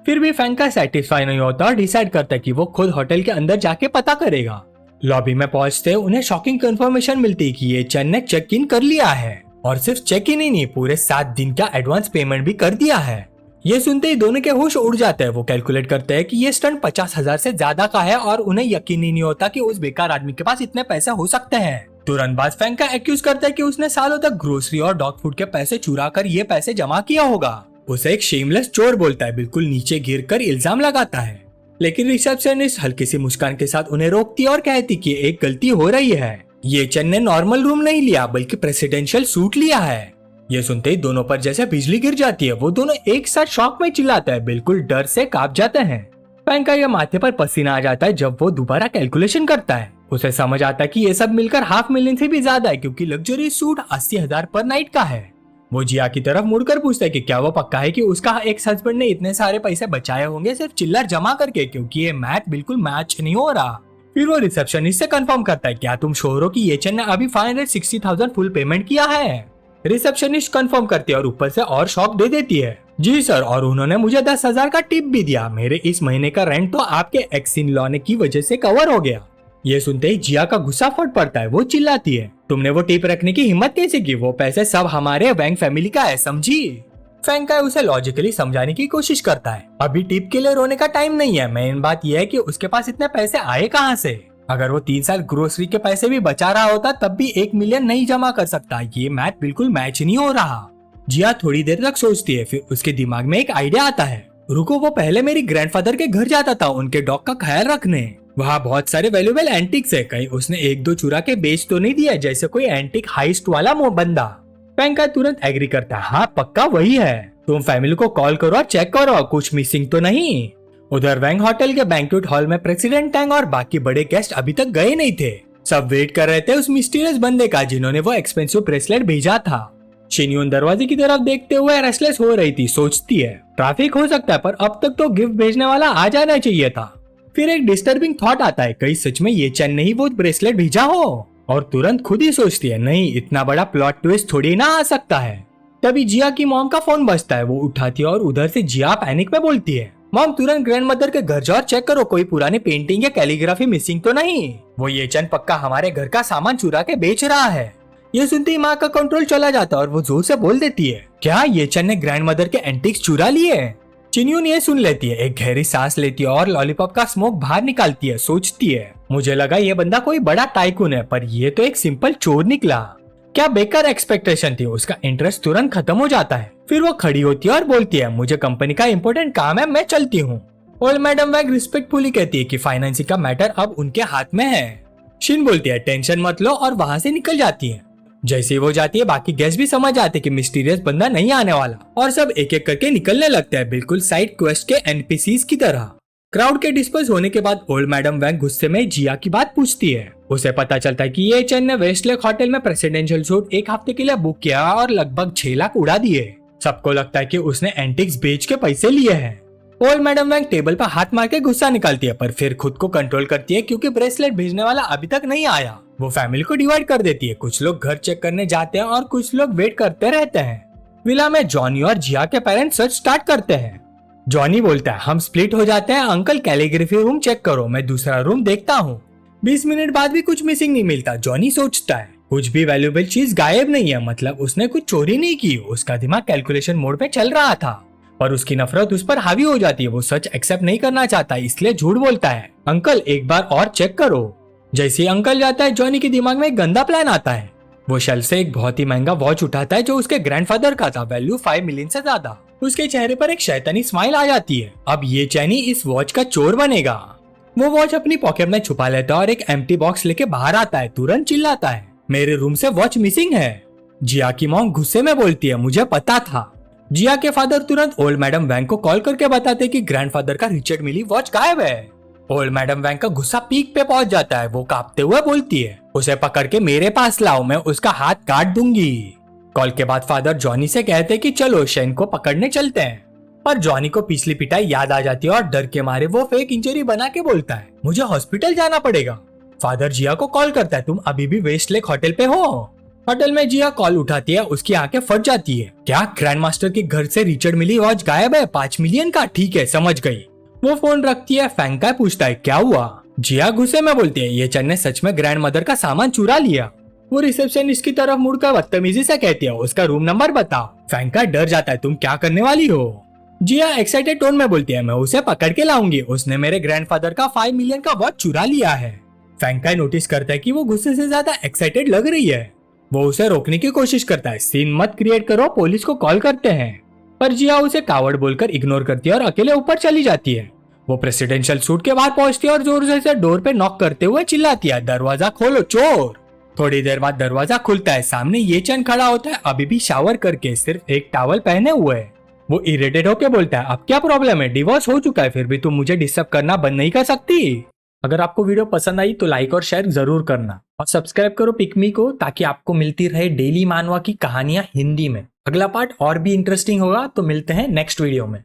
फिर भी फैंका सेटिस्फाई नहीं होता और डिसाइड करता है कि वो खुद होटल के अंदर जाके पता करेगा। लॉबी में पहुंचते उन्हें शॉकिंग कंफर्मेशन मिलती है कि ये चंद ने चेक इन कर लिया है और सिर्फ चेक इन ही नहीं पूरे 7 दिन का एडवांस पेमेंट भी कर दिया है। ये सुनते ही दोनों के होश उड़ जाते हैं। वो कैलकुलेट करते हैं कि ये स्टंट 50,000 से ज्यादा का है और उन्हें यकीन ही नहीं होता कि उस बेकार आदमी के पास इतने पैसे हो सकते हैं। तुरंत बाद फैंका एक्यूज करता है कि उसने सालों तक ग्रोसरी और डॉग फूड के पैसे चुरा कर ये पैसे जमा किया होगा। उसे एक शेमलेस चोर बोलता है, बिल्कुल नीचे गिर कर इल्जाम लगाता है। लेकिन रिसेप्शनिस्ट हल्की सी मुस्कान के साथ उन्हें रोकती है और कहती कि एक गलती हो रही है। ये चंद ने नॉर्मल रूम नहीं लिया बल्कि प्रेसिडेंशियल सूट लिया है। ये सुनते ही दोनों पर जैसे बिजली गिर जाती है। वो दोनों एक साथ शॉक में चिल्लाते हैं, बिल्कुल डर से कांप जाते हैं। फैंका के माथे पर पसीना आ जाता है जब वो दोबारा कैलकुलेशन करता है। उसे समझ आता है कि ये सब मिलकर $500,000 से भी ज्यादा है क्योंकि लग्जरी सूट 80,000 पर नाइट का है। वो जिया की तरफ मुड़कर पूछता है कि क्या वो पक्का है कि उसका एक्स हस्बैंड ने इतने सारे पैसे बचाए होंगे सिर्फ चिल्लर जमा करके, क्योंकि ये मैथ बिल्कुल मैच नहीं हो रहा। फिर वो रिसेप्शनिस्ट से कंफर्म करता है, क्या तुम श्योर हो कि ये चैन ने अभी 560,000 फुल पेमेंट किया है? रिसेप्शनिस्ट कंफर्म करती है और ऊपर से और शॉक दे देती है, जी सर, और उन्होंने मुझे 10,000 का टिप भी दिया। मेरे इस महीने का रेंट तो आपके एक्स इन लॉ ने की वजह से कवर हो गया। ये सुनते ही जिया का गुस्सा फट पड़ता है। वो चिल्लाती है, तुमने वो टिप रखने की हिम्मत कैसे की? वो पैसे सब हमारे बैंक फैमिली का है, समझी? फैंका उसे लॉजिकली समझाने की कोशिश करता है, अभी टिप के लिए रोने का टाइम नहीं है। मेन बात यह है कि उसके पास इतने पैसे आए कहाँ से? अगर वो 3 साल ग्रोसरी के पैसे भी बचा रहा होता तब भी 1 मिलियन नहीं जमा कर सकता। ये मैथ बिल्कुल मैच नहीं हो रहा। जिया थोड़ी देर तक सोचती है, फिर उसके दिमाग में एक आइडिया आता है, रुको, वो पहले मेरी ग्रैंडफादर के घर जाता था उनके डॉग का ख्याल रखने। वहाँ बहुत सारे वैल्यूएबल एंटिक्स है, कहीं उसने 1-2 चुरा के बेच तो नहीं दिया जैसे कोई एंटिक हाइस्ट वाला बंदा। फैंका तुरंत एग्री करता है, हाँ पक्का वही है। तुम फैमिली को कॉल करो और चेक करो कुछ मिसिंग तो नहीं। उधर वैंग होटल के बैंक्वेट हॉल में प्रेसिडेंट टैंग और बाकी बड़े गेस्ट अभी तक गए नहीं थे। सब वेट कर रहे थे उस मिस्टीरियस बंदे का जिन्होंने वो एक्सपेंसिव ब्रेसलेट भेजा था। शिन्यून दरवाजे की तरफ देखते हुए रेस्टलेस हो रही थी, सोचती है ट्रैफिक हो सकता है पर अब तक तो गिफ्ट भेजने वाला आ जाना चाहिए था। फिर एक डिस्टर्बिंग थॉट आता है, कहीं सच में ये चैन ने ही वो ब्रेसलेट भेजा हो? और तुरंत खुद ही सोचती है, नहीं, इतना बड़ा प्लॉट ट्विस्ट थोड़ी ना आ सकता है। तभी जिया की मॉम का फोन बजता है, वो उठाती है और उधर से जिया पैनिक में बोलती है, मॉम तुरंत ग्रैंड मदर के घर जाओ और चेक करो कोई पुरानी पेंटिंग या कैलीग्राफी मिसिंग तो नहीं। वो ये चैन पक्का हमारे घर का सामान चुरा के बेच रहा है। ये सुनते ही माँ का कंट्रोल चला जाता है और वो जोर से बोल देती है, क्या ये चैन ने ग्रैंड मदर के एंटिक्स चुरा लिए? चिन्यून ये सुन लेती है, एक गहरी सांस लेती है और लॉलीपॉप का स्मोक बाहर निकालती है। सोचती है, मुझे लगा ये बंदा कोई बड़ा टाइकून है पर ये तो एक सिंपल चोर निकला। क्या बेकार एक्सपेक्टेशन थी। उसका इंटरेस्ट तुरंत खत्म हो जाता है। फिर वो खड़ी होती है और बोलती है, मुझे कंपनी का इंपॉर्टेंट काम है, मैं चलती हूँ। ओल्ड मैडम वैग रिस्पेक्टफुली कहती है कि फाइनेंसिंग का मैटर अब उनके हाथ में है। शिन बोलती है, टेंशन मत लो, और वहाँ से निकल जाती है। जैसे ही वो जाती है बाकी गेस्ट भी समझ आते कि मिस्टीरियस बंदा नहीं आने वाला और सब एक एक करके निकलने लगते हैं, बिल्कुल साइड क्वेस्ट के एनपीसीज की तरह। क्राउड के डिस्पर्स होने के बाद ओल्ड मैडम वैंग गुस्से में जिया की बात पूछती है। उसे पता चलता है कि ये चैन ने वेस्टलेक होटल में प्रेसिडेंशियल सूट 1 हफ्ते के लिए बुक किया और लगभग 6 लाख उड़ा दिए। सबको लगता है कि उसने एंटिक्स बेच के पैसे लिए हैं। ओल्ड मैडम वैंग टेबल पर हाथ मार के गुस्सा निकालती है पर फिर खुद को कंट्रोल करती है क्योंकि ब्रेसलेट भेजने वाला अभी तक नहीं आया। वो फैमिली को डिवाइड कर देती है, कुछ लोग घर चेक करने जाते हैं और कुछ लोग वेट करते रहते हैं। विला में जॉनी और जिया के पेरेंट्स सर्च स्टार्ट करते हैं। जॉनी बोलता है, हम स्प्लिट हो जाते हैं, अंकल कैलीग्राफी रूम चेक करो, मैं दूसरा रूम देखता हूँ। 20 मिनट बाद भी कुछ मिसिंग नहीं मिलता। जॉनी सोचता है, कुछ भी वैल्यूएबल चीज गायब नहीं है, मतलब उसने कुछ चोरी नहीं की। उसका दिमाग कैलकुलेशन मोड पे चल रहा था पर उसकी नफरत उस पर हावी हो जाती है। वो सच एक्सेप्ट नहीं करना चाहता इसलिए झूठ बोलता है, अंकल एक बार और चेक करो। जैसे ही अंकल जाता है जॉनी के दिमाग में एक गंदा प्लान आता है। वो शेल्फ से एक बहुत ही महंगा वॉच उठाता है जो उसके ग्रैंडफादर का था, वैल्यू 5 मिलियन से ज्यादा। उसके चेहरे पर एक शैतानी स्माइल आ जाती है, अब ये चैनी इस वॉच का चोर बनेगा। वो वॉच अपनी पॉकेट में छुपा लेता है और एक एम्प्टी बॉक्स लेके बाहर आता है। तुरंत चिल्लाता है, मेरे रूम से वॉच मिसिंग है। जिया की मॉम गुस्से में बोलती है, मुझे पता था। जिया के फादर तुरंत ओल्ड मैडम वैंग को कॉल करके बताते कि ग्रैंडफादर का रिचर्ड मिली वॉच गायब है। ओल्ड मैडम वैंग का गुस्सा पीक पे पहुंच जाता है। वो कांपते हुए बोलती है, उसे पकड़ के मेरे पास लाओ, मैं उसका हाथ काट दूंगी। कॉल के बाद फादर जॉनी से कहते कि चलो शेन को पकड़ने चलते हैं, पर जॉनी को पिछली पिटाई याद आ जाती है और डर के मारे वो फेक इंजरी बना के बोलता है, मुझे हॉस्पिटल जाना पड़ेगा। फादर जिया को कॉल करता है, तुम अभी भी वेस्टलेक होटल पे हो? होटल में जिया कॉल उठाती है, उसकी आंखें फट जाती है। क्या ग्रैंड मास्टर के घर से रिचर्ड मिली वॉच गायब है? 5 मिलियन का? ठीक है समझ गई। वो फोन रखती है। फैंका पूछता है, क्या हुआ? जिया गुस्से में बोलती है, ये चैन ने सच में ग्रैंड मदर का सामान चुरा लिया। वो रिसेप्शनिस्ट की तरफ मुड़कर बदतमीजी से कहती है, उसका रूम नंबर बताओ। फैंका डर जाता है, तुम क्या करने वाली हो? जिया एक्साइटेड टोन में बोलती है, मैं उसे पकड़ के लाऊंगी, उसने मेरे ग्रैंडफादर का 5 मिलियन का वॉच चुरा लिया है। फैंका नोटिस करता है कि वो गुस्से से ज्यादा एक्साइटेड लग रही है। वो उसे रोकने की कोशिश करता है, सीन मत क्रिएट करो, पुलिस को कॉल करते हैं। पर जिया उसे कावड़ बोलकर इग्नोर करती है और अकेले ऊपर चली जाती है। वो प्रेसिडेंशियल सूट के बाहर पहुंचती है और जोर से डोर पे नॉक करते हुए चिल्लाती है, दरवाजा खोलो चोर। थोड़ी देर बाद दरवाजा खुलता है, सामने ये चैन खड़ा होता है, अभी भी शावर करके सिर्फ एक टॉवल पहने हुए है। वो इरिटेट होके बोलता है, अब क्या प्रॉब्लम है? डिवोर्स हो चुका है फिर भी तुम मुझे डिस्टर्ब करना बंद नहीं कर सकती? अगर आपको वीडियो पसंद आई तो लाइक और शेयर जरूर करना और सब्सक्राइब करो पिकमी को ताकि आपको मिलती रहे डेली मानवा की कहानियां हिंदी में। अगला पार्ट और भी इंटरेस्टिंग होगा, तो मिलते हैं नेक्स्ट वीडियो में।